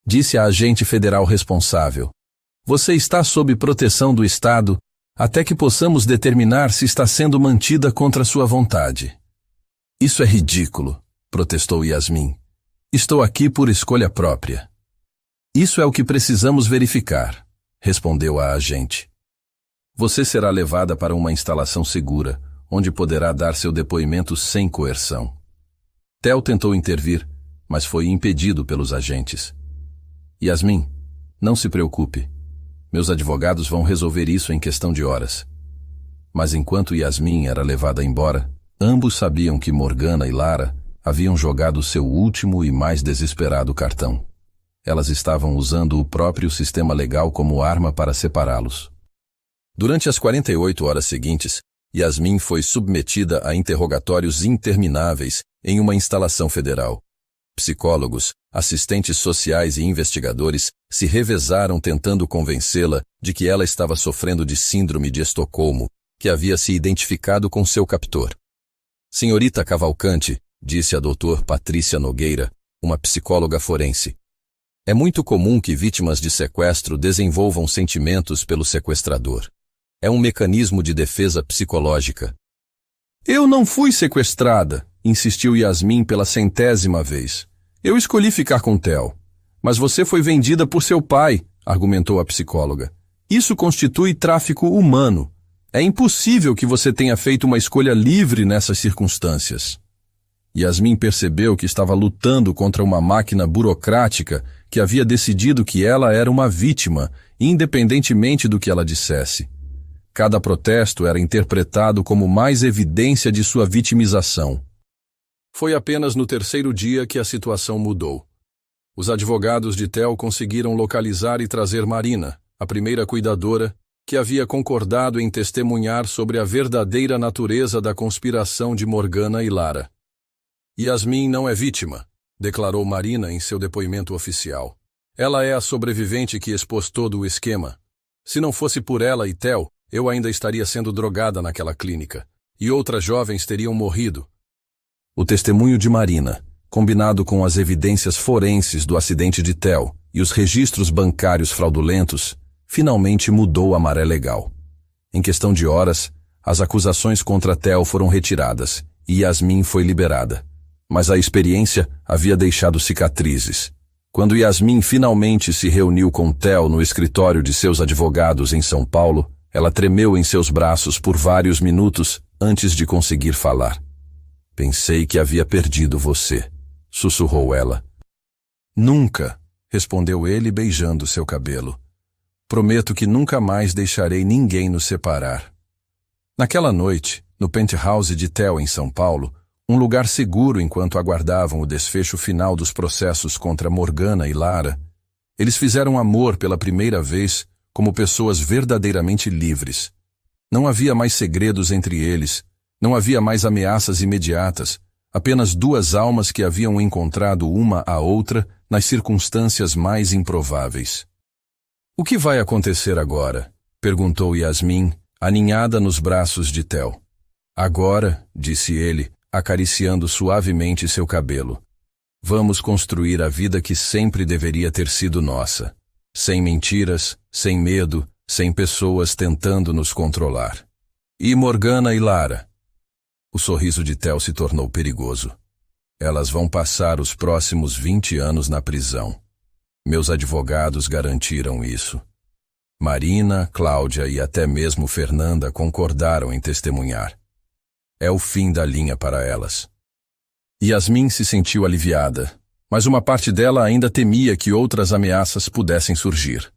disse a agente federal responsável, você está sob proteção do Estado até que possamos determinar se está sendo mantida contra sua vontade. Isso é ridículo, protestou Yasmin. Estou aqui por escolha própria. Isso é o que precisamos verificar, respondeu a agente. Você será levada para uma instalação segura, onde poderá dar seu depoimento sem coerção. Theo tentou intervir, mas foi impedido pelos agentes. Yasmin, não se preocupe. Meus advogados vão resolver isso em questão de horas. Mas enquanto Yasmin era levada embora, ambos sabiam que Morgana e Lara haviam jogado seu último e mais desesperado cartão. Elas estavam usando o próprio sistema legal como arma para separá-los. Durante as 48 horas seguintes, Yasmin foi submetida a interrogatórios intermináveis em uma instalação federal. Psicólogos, assistentes sociais e investigadores se revezaram tentando convencê-la de que ela estava sofrendo de síndrome de Estocolmo, que havia se identificado com seu captor. Senhorita Cavalcante, disse a doutor Patrícia Nogueira, uma psicóloga forense, é muito comum que vítimas de sequestro desenvolvam sentimentos pelo sequestrador. É um mecanismo de defesa psicológica. Eu não fui sequestrada, insistiu Yasmin pela 100ª vez. Eu escolhi ficar com Theo. Mas você foi vendida por seu pai, argumentou a psicóloga. Isso constitui tráfico humano. É impossível que você tenha feito uma escolha livre nessas circunstâncias. Yasmin percebeu que estava lutando contra uma máquina burocrática que havia decidido que ela era uma vítima, independentemente do que ela dissesse. Cada protesto era interpretado como mais evidência de sua vitimização. Foi apenas no 3º dia que a situação mudou. Os advogados de Theo conseguiram localizar e trazer Marina, a primeira cuidadora, que havia concordado em testemunhar sobre a verdadeira natureza da conspiração de Morgana e Lara. Yasmin não é vítima, declarou Marina em seu depoimento oficial. Ela é a sobrevivente que expôs todo o esquema. Se não fosse por ela e Theo, eu ainda estaria sendo drogada naquela clínica, e outras jovens teriam morrido. O testemunho de Marina, combinado com as evidências forenses do acidente de Theo e os registros bancários fraudulentos, finalmente mudou a maré legal. Em questão de horas, as acusações contra Theo foram retiradas e Yasmin foi liberada. Mas a experiência havia deixado cicatrizes. Quando Yasmin finalmente se reuniu com Theo no escritório de seus advogados em São Paulo, ela tremeu em seus braços por vários minutos antes de conseguir falar. Pensei que havia perdido você, sussurrou ela. Nunca, respondeu ele beijando seu cabelo. Prometo que nunca mais deixarei ninguém nos separar. Naquela noite, no penthouse de Theo em São Paulo, um lugar seguro enquanto aguardavam o desfecho final dos processos contra Morgana e Lara, eles fizeram amor pela primeira vez como pessoas verdadeiramente livres. Não havia mais segredos entre eles, não havia mais ameaças imediatas, apenas duas almas que haviam encontrado uma a outra nas circunstâncias mais improváveis. O que vai acontecer agora? Perguntou Yasmin, aninhada nos braços de Theo. Agora, disse ele, acariciando suavemente seu cabelo. Vamos construir a vida que sempre deveria ter sido nossa. Sem mentiras, sem medo, sem pessoas tentando nos controlar. E Morgana e Lara? O sorriso de Theo se tornou perigoso. Elas vão passar os próximos 20 anos na prisão. Meus advogados garantiram isso. Marina, Cláudia e até mesmo Fernanda concordaram em testemunhar. É o fim da linha para elas. Yasmin se sentiu aliviada, mas uma parte dela ainda temia que outras ameaças pudessem surgir.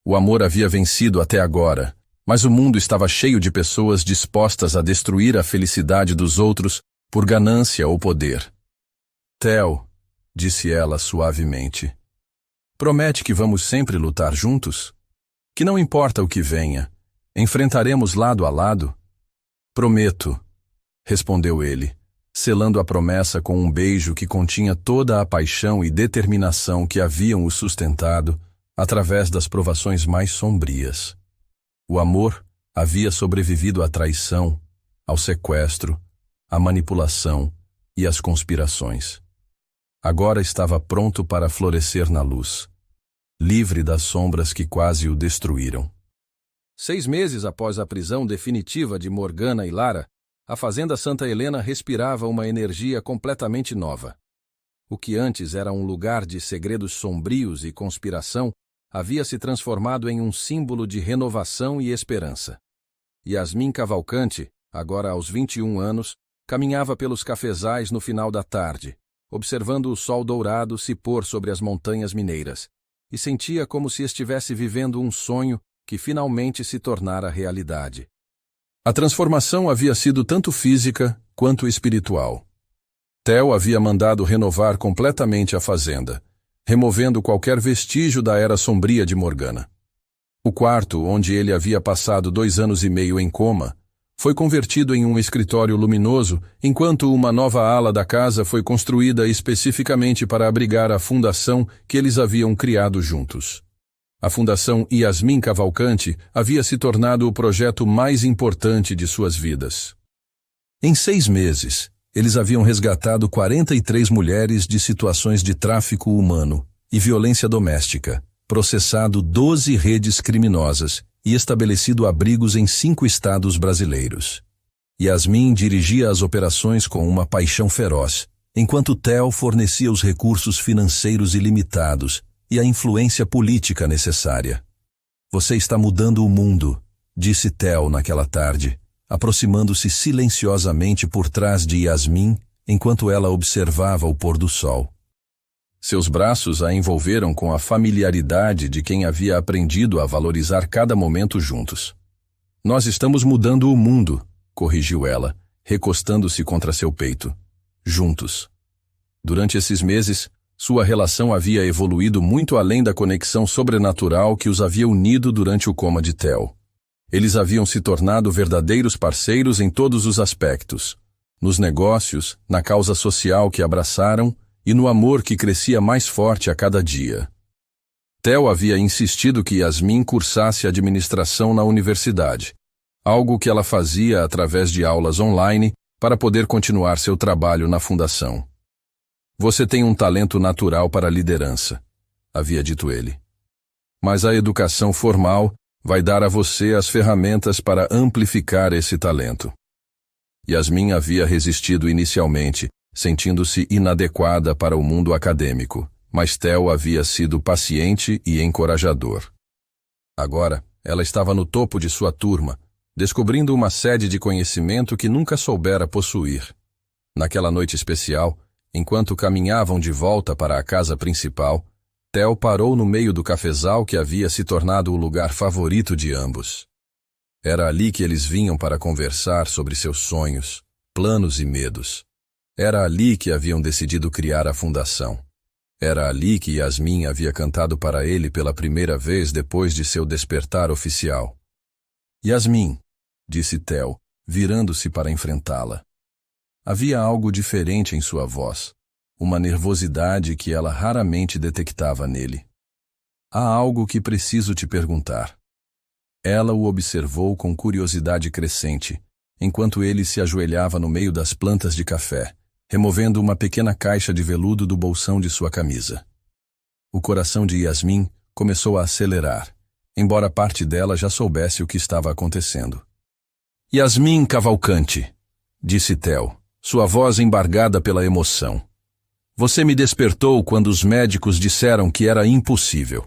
O amor havia vencido até agora, mas o mundo estava cheio de pessoas dispostas a destruir a felicidade dos outros por ganância ou poder. Theo, disse ela suavemente, promete que vamos sempre lutar juntos? Que não importa o que venha, enfrentaremos lado a lado? Prometo, respondeu ele, selando a promessa com um beijo que continha toda a paixão e determinação que haviam o sustentado através das provações mais sombrias. O amor havia sobrevivido à traição, ao sequestro, à manipulação e às conspirações. Agora estava pronto para florescer na luz, livre das sombras que quase o destruíram. 6 meses após a prisão definitiva de Morgana e Lara, a Fazenda Santa Helena respirava uma energia completamente nova. O que antes era um lugar de segredos sombrios e conspiração havia se transformado em um símbolo de renovação e esperança. Yasmin Cavalcante, agora aos 21 anos, caminhava pelos cafezais no final da tarde, observando o sol dourado se pôr sobre as montanhas mineiras, e sentia como se estivesse vivendo um sonho que finalmente se tornara realidade. A transformação havia sido tanto física quanto espiritual. Theo havia mandado renovar completamente a fazenda, removendo qualquer vestígio da era sombria de Morgana. O quarto, onde ele havia passado 2 anos e meio em coma, foi convertido em um escritório luminoso, enquanto uma nova ala da casa foi construída especificamente para abrigar a fundação que eles haviam criado juntos. A Fundação Yasmin Cavalcante havia se tornado o projeto mais importante de suas vidas. Em 6 meses, eles haviam resgatado 43 mulheres de situações de tráfico humano e violência doméstica, processado 12 redes criminosas e estabelecido abrigos em 5 estados brasileiros. Yasmin dirigia as operações com uma paixão feroz, enquanto Theo fornecia os recursos financeiros ilimitados e a influência política necessária. Você está mudando o mundo, disse Theo naquela tarde, aproximando-se silenciosamente por trás de Yasmin enquanto ela observava o pôr do sol. Seus braços a envolveram com a familiaridade de quem havia aprendido a valorizar cada momento juntos. Nós estamos mudando o mundo, corrigiu ela, recostando-se contra seu peito. Juntos. Durante esses meses, sua relação havia evoluído muito além da conexão sobrenatural que os havia unido durante o coma de Theo. Eles haviam se tornado verdadeiros parceiros em todos os aspectos, nos negócios, na causa social que abraçaram e no amor que crescia mais forte a cada dia. Theo havia insistido que Yasmin cursasse administração na universidade, algo que ela fazia através de aulas online para poder continuar seu trabalho na fundação. Você tem um talento natural para a liderança, havia dito ele. Mas a educação formal vai dar a você as ferramentas para amplificar esse talento. Yasmin havia resistido inicialmente, sentindo-se inadequada para o mundo acadêmico, mas Theo havia sido paciente e encorajador. Agora, ela estava no topo de sua turma, descobrindo uma sede de conhecimento que nunca soubera possuir. Naquela noite especial, enquanto caminhavam de volta para a casa principal, Theo parou no meio do cafezal que havia se tornado o lugar favorito de ambos. Era ali que eles vinham para conversar sobre seus sonhos, planos e medos. Era ali que haviam decidido criar a fundação. Era ali que Yasmin havia cantado para ele pela primeira vez depois de seu despertar oficial. Yasmin, disse Theo, virando-se para enfrentá-la. Havia algo diferente em sua voz, uma nervosidade que ela raramente detectava nele. Há algo que preciso te perguntar. Ela o observou com curiosidade crescente, enquanto ele se ajoelhava no meio das plantas de café, removendo uma pequena caixa de veludo do bolsão de sua camisa. O coração de Yasmin começou a acelerar, embora parte dela já soubesse o que estava acontecendo. Yasmin Cavalcante, disse Theo, sua voz embargada pela emoção. Você me despertou quando os médicos disseram que era impossível.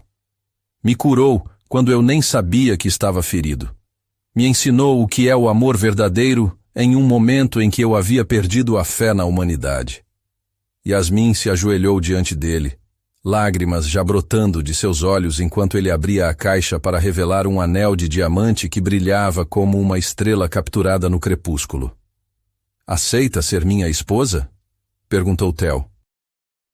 Me curou quando eu nem sabia que estava ferido. Me ensinou o que é o amor verdadeiro em um momento em que eu havia perdido a fé na humanidade. Yasmin se ajoelhou diante dele, lágrimas já brotando de seus olhos enquanto ele abria a caixa para revelar um anel de diamante que brilhava como uma estrela capturada no crepúsculo. Aceita ser minha esposa? Perguntou Theo.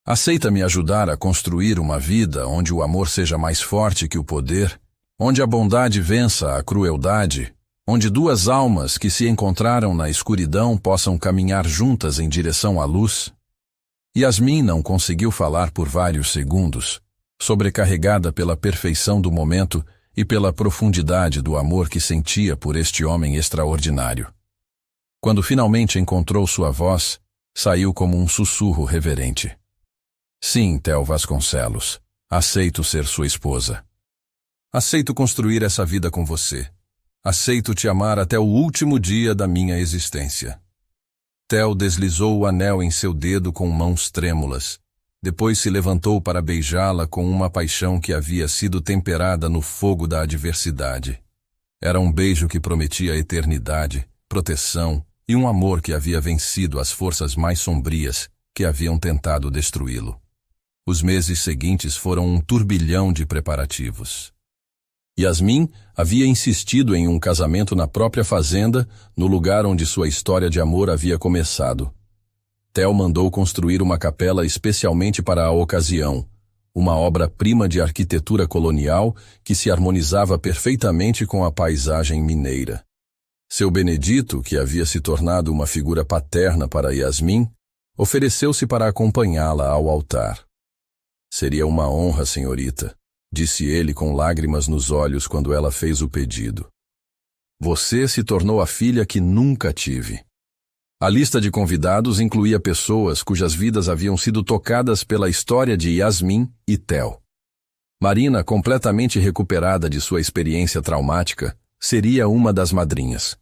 Aceita me ajudar a construir uma vida onde o amor seja mais forte que o poder, onde a bondade vença a crueldade, onde 2 almas que se encontraram na escuridão possam caminhar juntas em direção à luz? Yasmin não conseguiu falar por vários segundos, sobrecarregada pela perfeição do momento e pela profundidade do amor que sentia por este homem extraordinário. Quando finalmente encontrou sua voz, saiu como um sussurro reverente. Sim, Theo Vasconcelos, aceito ser sua esposa. Aceito construir essa vida com você, Aceito te amar até o último dia da minha existência. Theo deslizou o anel em seu dedo com mãos trêmulas. Depois se levantou para beijá-la com uma paixão que havia sido temperada no fogo da adversidade. Era um beijo que prometia eternidade, proteção e um amor que havia vencido as forças mais sombrias que haviam tentado destruí-lo. Os meses seguintes foram um turbilhão de preparativos. Yasmin havia insistido em um casamento na própria fazenda, no lugar onde sua história de amor havia começado. Theo mandou construir uma capela especialmente para a ocasião, uma obra-prima de arquitetura colonial que se harmonizava perfeitamente com a paisagem mineira. Seu Benedito, que havia se tornado uma figura paterna para Yasmin, ofereceu-se para acompanhá-la ao altar. Seria uma honra, senhorita, disse ele com lágrimas nos olhos quando ela fez o pedido. Você se tornou a filha que nunca tive. A lista de convidados incluía pessoas cujas vidas haviam sido tocadas pela história de Yasmin e Theo. Marina, completamente recuperada de sua experiência traumática, seria uma das madrinhas.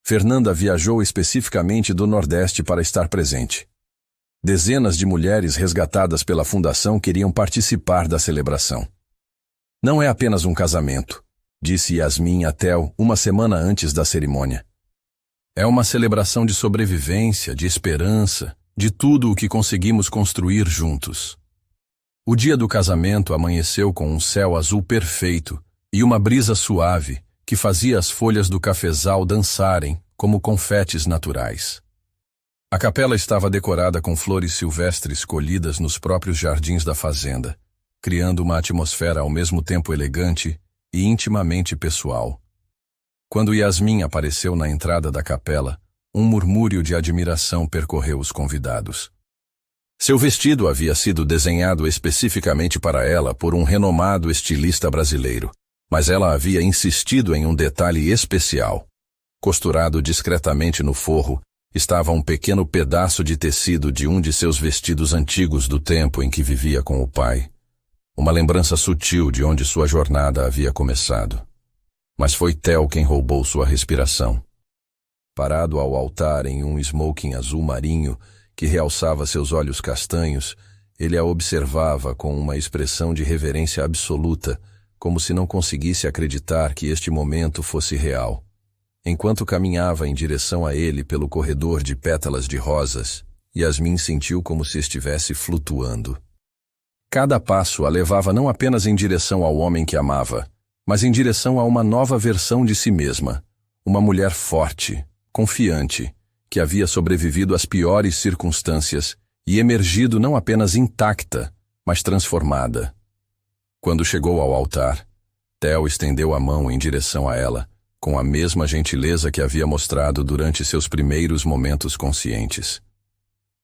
Fernanda viajou especificamente do Nordeste para estar presente. Dezenas de mulheres resgatadas pela fundação queriam participar da celebração. Não é apenas um casamento, disse Yasmin a Theo uma semana antes da cerimônia. É uma celebração de sobrevivência, de esperança, de tudo o que conseguimos construir juntos. O dia do casamento amanheceu com um céu azul perfeito e uma brisa suave que fazia as folhas do cafezal dançarem como confetes naturais. A capela estava decorada com flores silvestres colhidas nos próprios jardins da fazenda, criando uma atmosfera ao mesmo tempo elegante e intimamente pessoal. Quando Yasmin apareceu na entrada da capela, um murmúrio de admiração percorreu os convidados. Seu vestido havia sido desenhado especificamente para ela por um renomado estilista brasileiro, mas ela havia insistido em um detalhe especial. Costurado discretamente no forro, estava um pequeno pedaço de tecido de um de seus vestidos antigos do tempo em que vivia com o pai. Uma lembrança sutil de onde sua jornada havia começado. Mas foi Theo quem roubou sua respiração. Parado ao altar em um smoking azul marinho que realçava seus olhos castanhos, ele a observava com uma expressão de reverência absoluta, como se não conseguisse acreditar que este momento fosse real. Enquanto caminhava em direção a ele pelo corredor de pétalas de rosas, Yasmin sentiu como se estivesse flutuando. Cada passo a levava não apenas em direção ao homem que amava, mas em direção a uma nova versão de si mesma, uma mulher forte, confiante, que havia sobrevivido às piores circunstâncias e emergido não apenas intacta, mas transformada. Quando chegou ao altar, Theo estendeu a mão em direção a ela, com a mesma gentileza que havia mostrado durante seus primeiros momentos conscientes.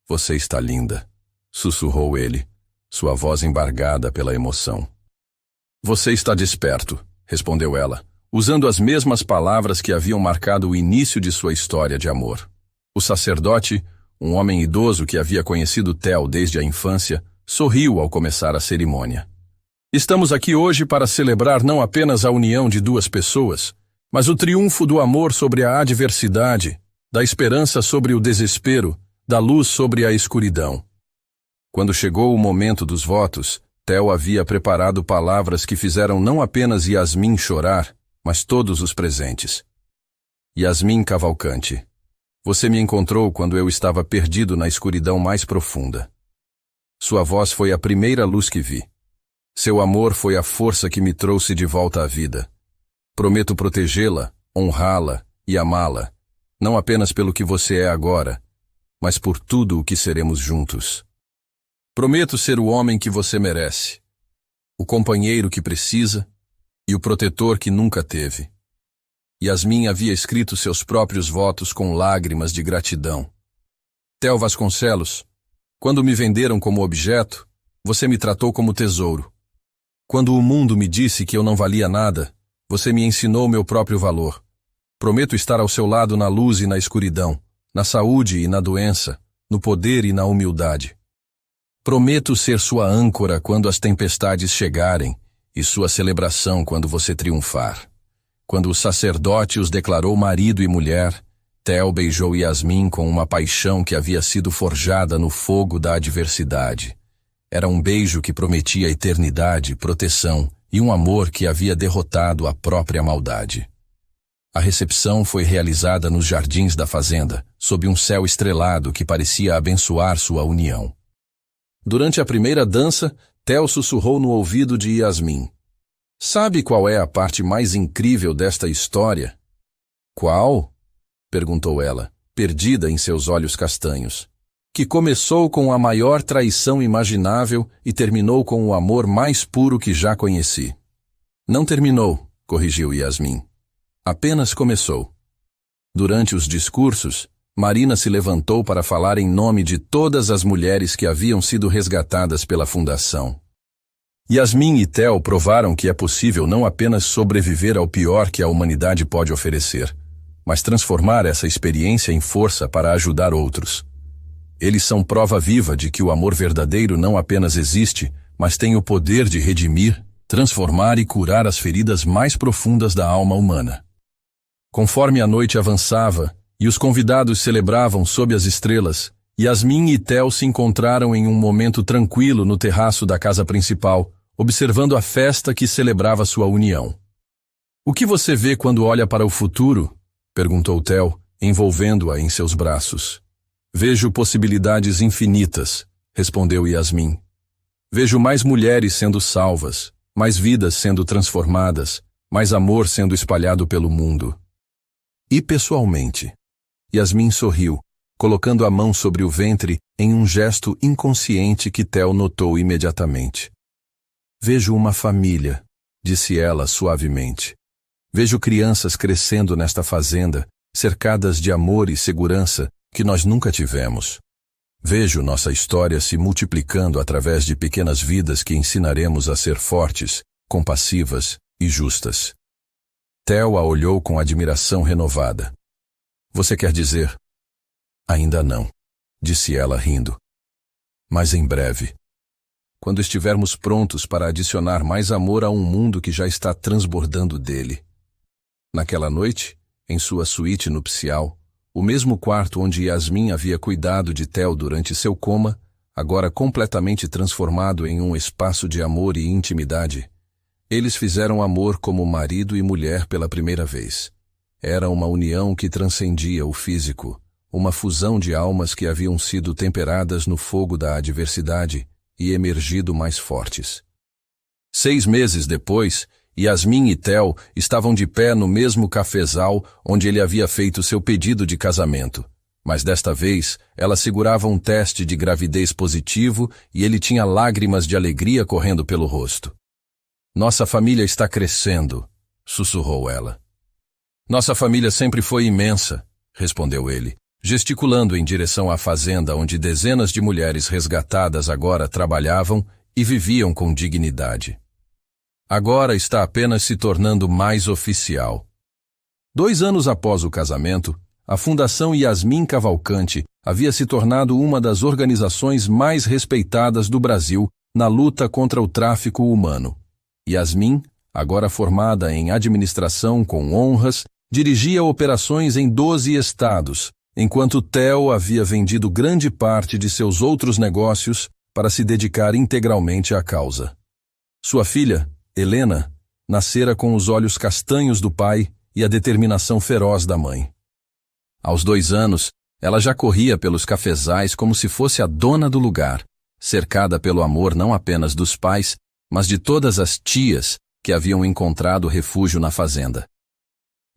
Você está linda, sussurrou ele, sua voz embargada pela emoção. Você está desperto, respondeu ela, usando as mesmas palavras que haviam marcado o início de sua história de amor. O sacerdote, um homem idoso que havia conhecido Theo desde a infância, sorriu ao começar a cerimônia. Estamos aqui hoje para celebrar não apenas a união de duas pessoas, mas o triunfo do amor sobre a adversidade, da esperança sobre o desespero, da luz sobre a escuridão. Quando chegou o momento dos votos, Theo havia preparado palavras que fizeram não apenas Yasmin chorar, mas todos os presentes. Yasmin Cavalcante, você me encontrou quando eu estava perdido na escuridão mais profunda. Sua voz foi a primeira luz que vi. Seu amor foi a força que me trouxe de volta à vida. Prometo protegê-la, honrá-la e amá-la, não apenas pelo que você é agora, mas por tudo o que seremos juntos. Prometo ser o homem que você merece, o companheiro que precisa e o protetor que nunca teve. Yasmin havia escrito seus próprios votos com lágrimas de gratidão. Theo Vasconcelos, quando me venderam como objeto, você me tratou como tesouro. Quando o mundo me disse que eu não valia nada, você me ensinou meu próprio valor. Prometo estar ao seu lado na luz e na escuridão, na saúde e na doença, no poder e na humildade. Prometo ser sua âncora quando as tempestades chegarem e sua celebração quando você triunfar. Quando o sacerdote os declarou marido e mulher, Theo beijou Yasmin com uma paixão que havia sido forjada no fogo da adversidade. Era um beijo que prometia eternidade, proteção e um amor que havia derrotado a própria maldade. A recepção foi realizada nos jardins da fazenda, sob um céu estrelado que parecia abençoar sua união. Durante a primeira dança, Theo sussurrou no ouvido de Yasmin: "Sabe qual é a parte mais incrível desta história?" "Qual?" perguntou ela, perdida em seus olhos castanhos. "Que começou com a maior traição imaginável e terminou com o amor mais puro que já conheci." "Não terminou", corrigiu Yasmin. "Apenas começou." Durante os discursos, Marina se levantou para falar em nome de todas as mulheres que haviam sido resgatadas pela fundação. Yasmin e Theo provaram que é possível não apenas sobreviver ao pior que a humanidade pode oferecer, mas transformar essa experiência em força para ajudar outros. Eles são prova viva de que o amor verdadeiro não apenas existe, mas tem o poder de redimir, transformar e curar as feridas mais profundas da alma humana. Conforme a noite avançava e os convidados celebravam sob as estrelas, Yasmin e Theo se encontraram em um momento tranquilo no terraço da casa principal, observando a festa que celebrava sua união. "O que você vê quando olha para o futuro?" perguntou Theo, envolvendo-a em seus braços. "Vejo possibilidades infinitas", respondeu Yasmin. "Vejo mais mulheres sendo salvas, mais vidas sendo transformadas, mais amor sendo espalhado pelo mundo." "E pessoalmente?" Yasmin sorriu, colocando a mão sobre o ventre em um gesto inconsciente que Theo notou imediatamente. "Vejo uma família", disse ela suavemente. "Vejo crianças crescendo nesta fazenda, cercadas de amor e segurança que nós nunca tivemos. Vejo nossa história se multiplicando através de pequenas vidas que ensinaremos a ser fortes, compassivas e justas." Theo a olhou com admiração renovada. "Você quer dizer?" "Ainda não", disse ela rindo. "Mas em breve. Quando estivermos prontos para adicionar mais amor a um mundo que já está transbordando dele." Naquela noite, em sua suíte nupcial, o mesmo quarto onde Yasmin havia cuidado de Theo durante seu coma, agora completamente transformado em um espaço de amor e intimidade, eles fizeram amor como marido e mulher pela primeira vez. Era uma união que transcendia o físico, uma fusão de almas que haviam sido temperadas no fogo da adversidade e emergido mais fortes. 6 meses depois, Yasmin e Theo estavam de pé no mesmo cafezal onde ele havia feito seu pedido de casamento. Mas desta vez, ela segurava um teste de gravidez positivo e ele tinha lágrimas de alegria correndo pelo rosto. "Nossa família está crescendo", sussurrou ela. "Nossa família sempre foi imensa", respondeu ele, gesticulando em direção à fazenda onde dezenas de mulheres resgatadas agora trabalhavam e viviam com dignidade. "Agora está apenas se tornando mais oficial." 2 anos após o casamento, a Fundação Yasmin Cavalcante havia se tornado uma das organizações mais respeitadas do Brasil na luta contra o tráfico humano. Yasmin, agora formada em administração com honras, dirigia operações em 12 estados, enquanto Theo havia vendido grande parte de seus outros negócios para se dedicar integralmente à causa. Sua filha, Helena, nascera com os olhos castanhos do pai e a determinação feroz da mãe. Aos 2 anos, ela já corria pelos cafezais como se fosse a dona do lugar, cercada pelo amor não apenas dos pais, mas de todas as tias que haviam encontrado refúgio na fazenda.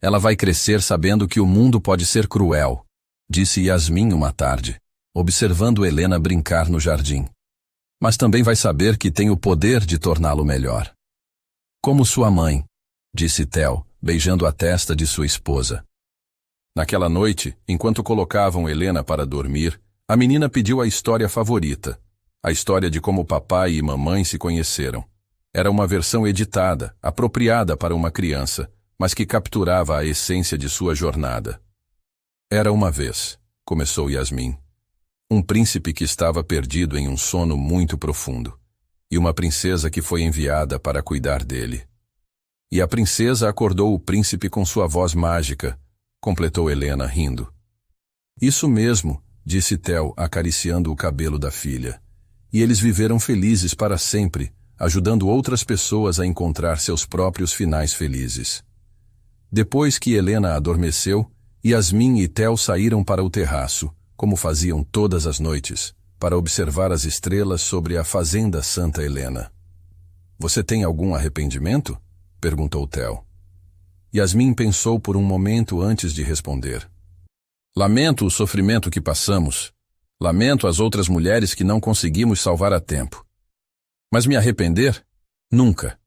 "Ela vai crescer sabendo que o mundo pode ser cruel", disse Yasmin uma tarde, observando Helena brincar no jardim. "Mas também vai saber que tem o poder de torná-lo melhor." "Como sua mãe", disse Theo, beijando a testa de sua esposa. Naquela noite, enquanto colocavam Helena para dormir, a menina pediu a história favorita, a história de como papai e mamãe se conheceram. Era uma versão editada, apropriada para uma criança, mas que capturava a essência de sua jornada. "Era uma vez", começou Yasmin, "um príncipe que estava perdido em um sono muito profundo, e uma princesa que foi enviada para cuidar dele." E a princesa acordou o príncipe com sua voz mágica, completou Helena, rindo. Isso mesmo, disse Theo, acariciando o cabelo da filha. E eles viveram felizes para sempre, ajudando outras pessoas a encontrar seus próprios finais felizes. Depois que Helena adormeceu, Yasmin e Theo saíram para o terraço, como faziam todas as noites, para observar as estrelas sobre a fazenda Santa Helena. Você tem algum arrependimento? Perguntou Theo. Yasmin pensou por um momento antes de responder. Lamento o sofrimento que passamos. Lamento as outras mulheres que não conseguimos salvar a tempo. Mas me arrepender? Nunca.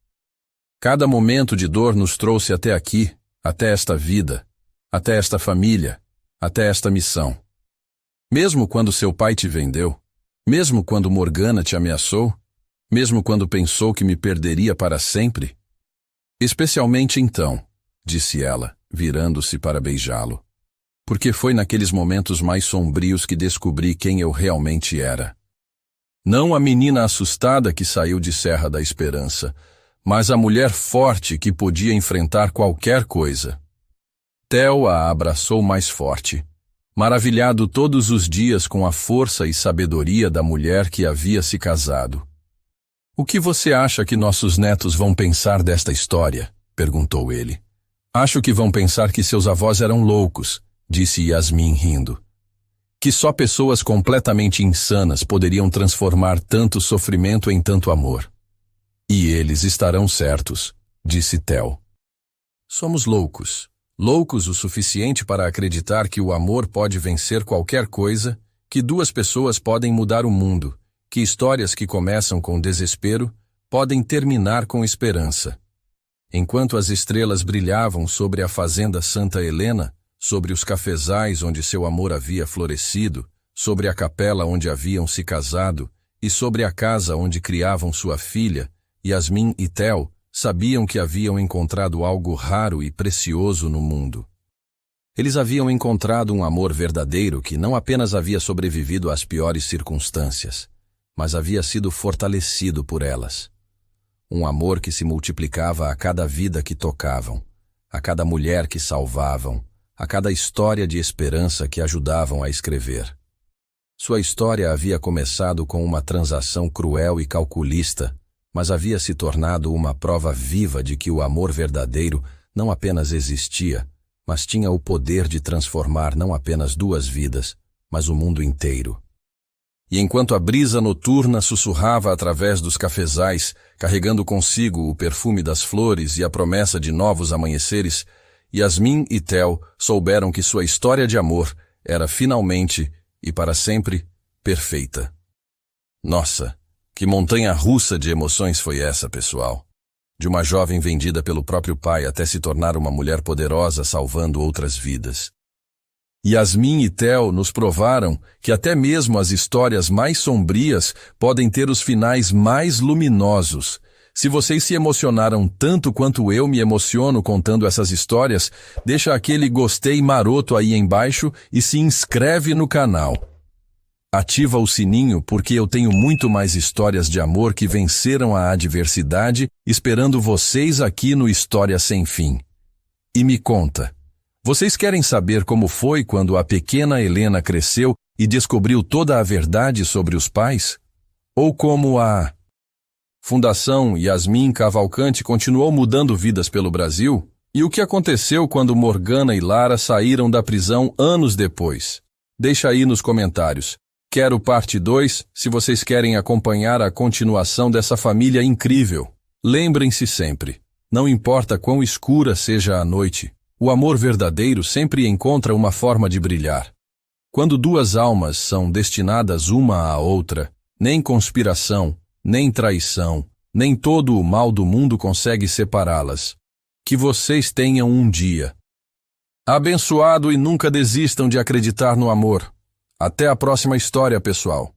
Cada momento de dor nos trouxe até aqui, até esta vida, até esta família, até esta missão. Mesmo quando seu pai te vendeu, mesmo quando Morgana te ameaçou, mesmo quando pensou que me perderia para sempre? Especialmente então, disse ela, virando-se para beijá-lo. Porque foi naqueles momentos mais sombrios que descobri quem eu realmente era. Não a menina assustada que saiu de Serra da Esperança, mas a mulher forte que podia enfrentar qualquer coisa. Theo a abraçou mais forte, maravilhado todos os dias com a força e sabedoria da mulher que havia se casado. O que você acha que nossos netos vão pensar desta história? Perguntou ele. Acho que vão pensar que seus avós eram loucos, disse Yasmin rindo. Que só pessoas completamente insanas poderiam transformar tanto sofrimento em tanto amor. E eles estarão certos, disse Theo. Somos loucos. Loucos o suficiente para acreditar que o amor pode vencer qualquer coisa, que duas pessoas podem mudar o mundo, que histórias que começam com desespero podem terminar com esperança. Enquanto as estrelas brilhavam sobre a fazenda Santa Helena, sobre os cafezais onde seu amor havia florescido, sobre a capela onde haviam se casado e sobre a casa onde criavam sua filha, Yasmin e Theo sabiam que haviam encontrado algo raro e precioso no mundo. Eles haviam encontrado um amor verdadeiro que não apenas havia sobrevivido às piores circunstâncias, mas havia sido fortalecido por elas. Um amor que se multiplicava a cada vida que tocavam, a cada mulher que salvavam, a cada história de esperança que ajudavam a escrever. Sua história havia começado com uma transação cruel e calculista, mas havia se tornado uma prova viva de que o amor verdadeiro não apenas existia, mas tinha o poder de transformar não apenas duas vidas, mas o mundo inteiro. E enquanto a brisa noturna sussurrava através dos cafezais, carregando consigo o perfume das flores e a promessa de novos amanheceres, Yasmin e Theo souberam que sua história de amor era finalmente, e para sempre, perfeita. Nossa, que montanha-russa de emoções foi essa, pessoal! De uma jovem vendida pelo próprio pai até se tornar uma mulher poderosa salvando outras vidas. Yasmin e Theo nos provaram que até mesmo as histórias mais sombrias podem ter os finais mais luminosos. Se vocês se emocionaram tanto quanto eu me emociono contando essas histórias, deixa aquele gostei maroto aí embaixo e se inscreve no canal. Ativa o sininho porque eu tenho muito mais histórias de amor que venceram a adversidade esperando vocês aqui no História Sem Fim. E me conta, vocês querem saber como foi quando a pequena Helena cresceu e descobriu toda a verdade sobre os pais? Ou como a Fundação Yasmin Cavalcante continuou mudando vidas pelo Brasil? E o que aconteceu quando Morgana e Lara saíram da prisão anos depois? Deixa aí nos comentários. Quero parte 2, se vocês querem acompanhar a continuação dessa família incrível. Lembrem-se sempre, não importa quão escura seja a noite, o amor verdadeiro sempre encontra uma forma de brilhar. Quando duas almas são destinadas uma à outra, nem conspiração, nem traição, nem todo o mal do mundo consegue separá-las. Que vocês tenham um dia abençoado e nunca desistam de acreditar no amor. Até a próxima história, pessoal.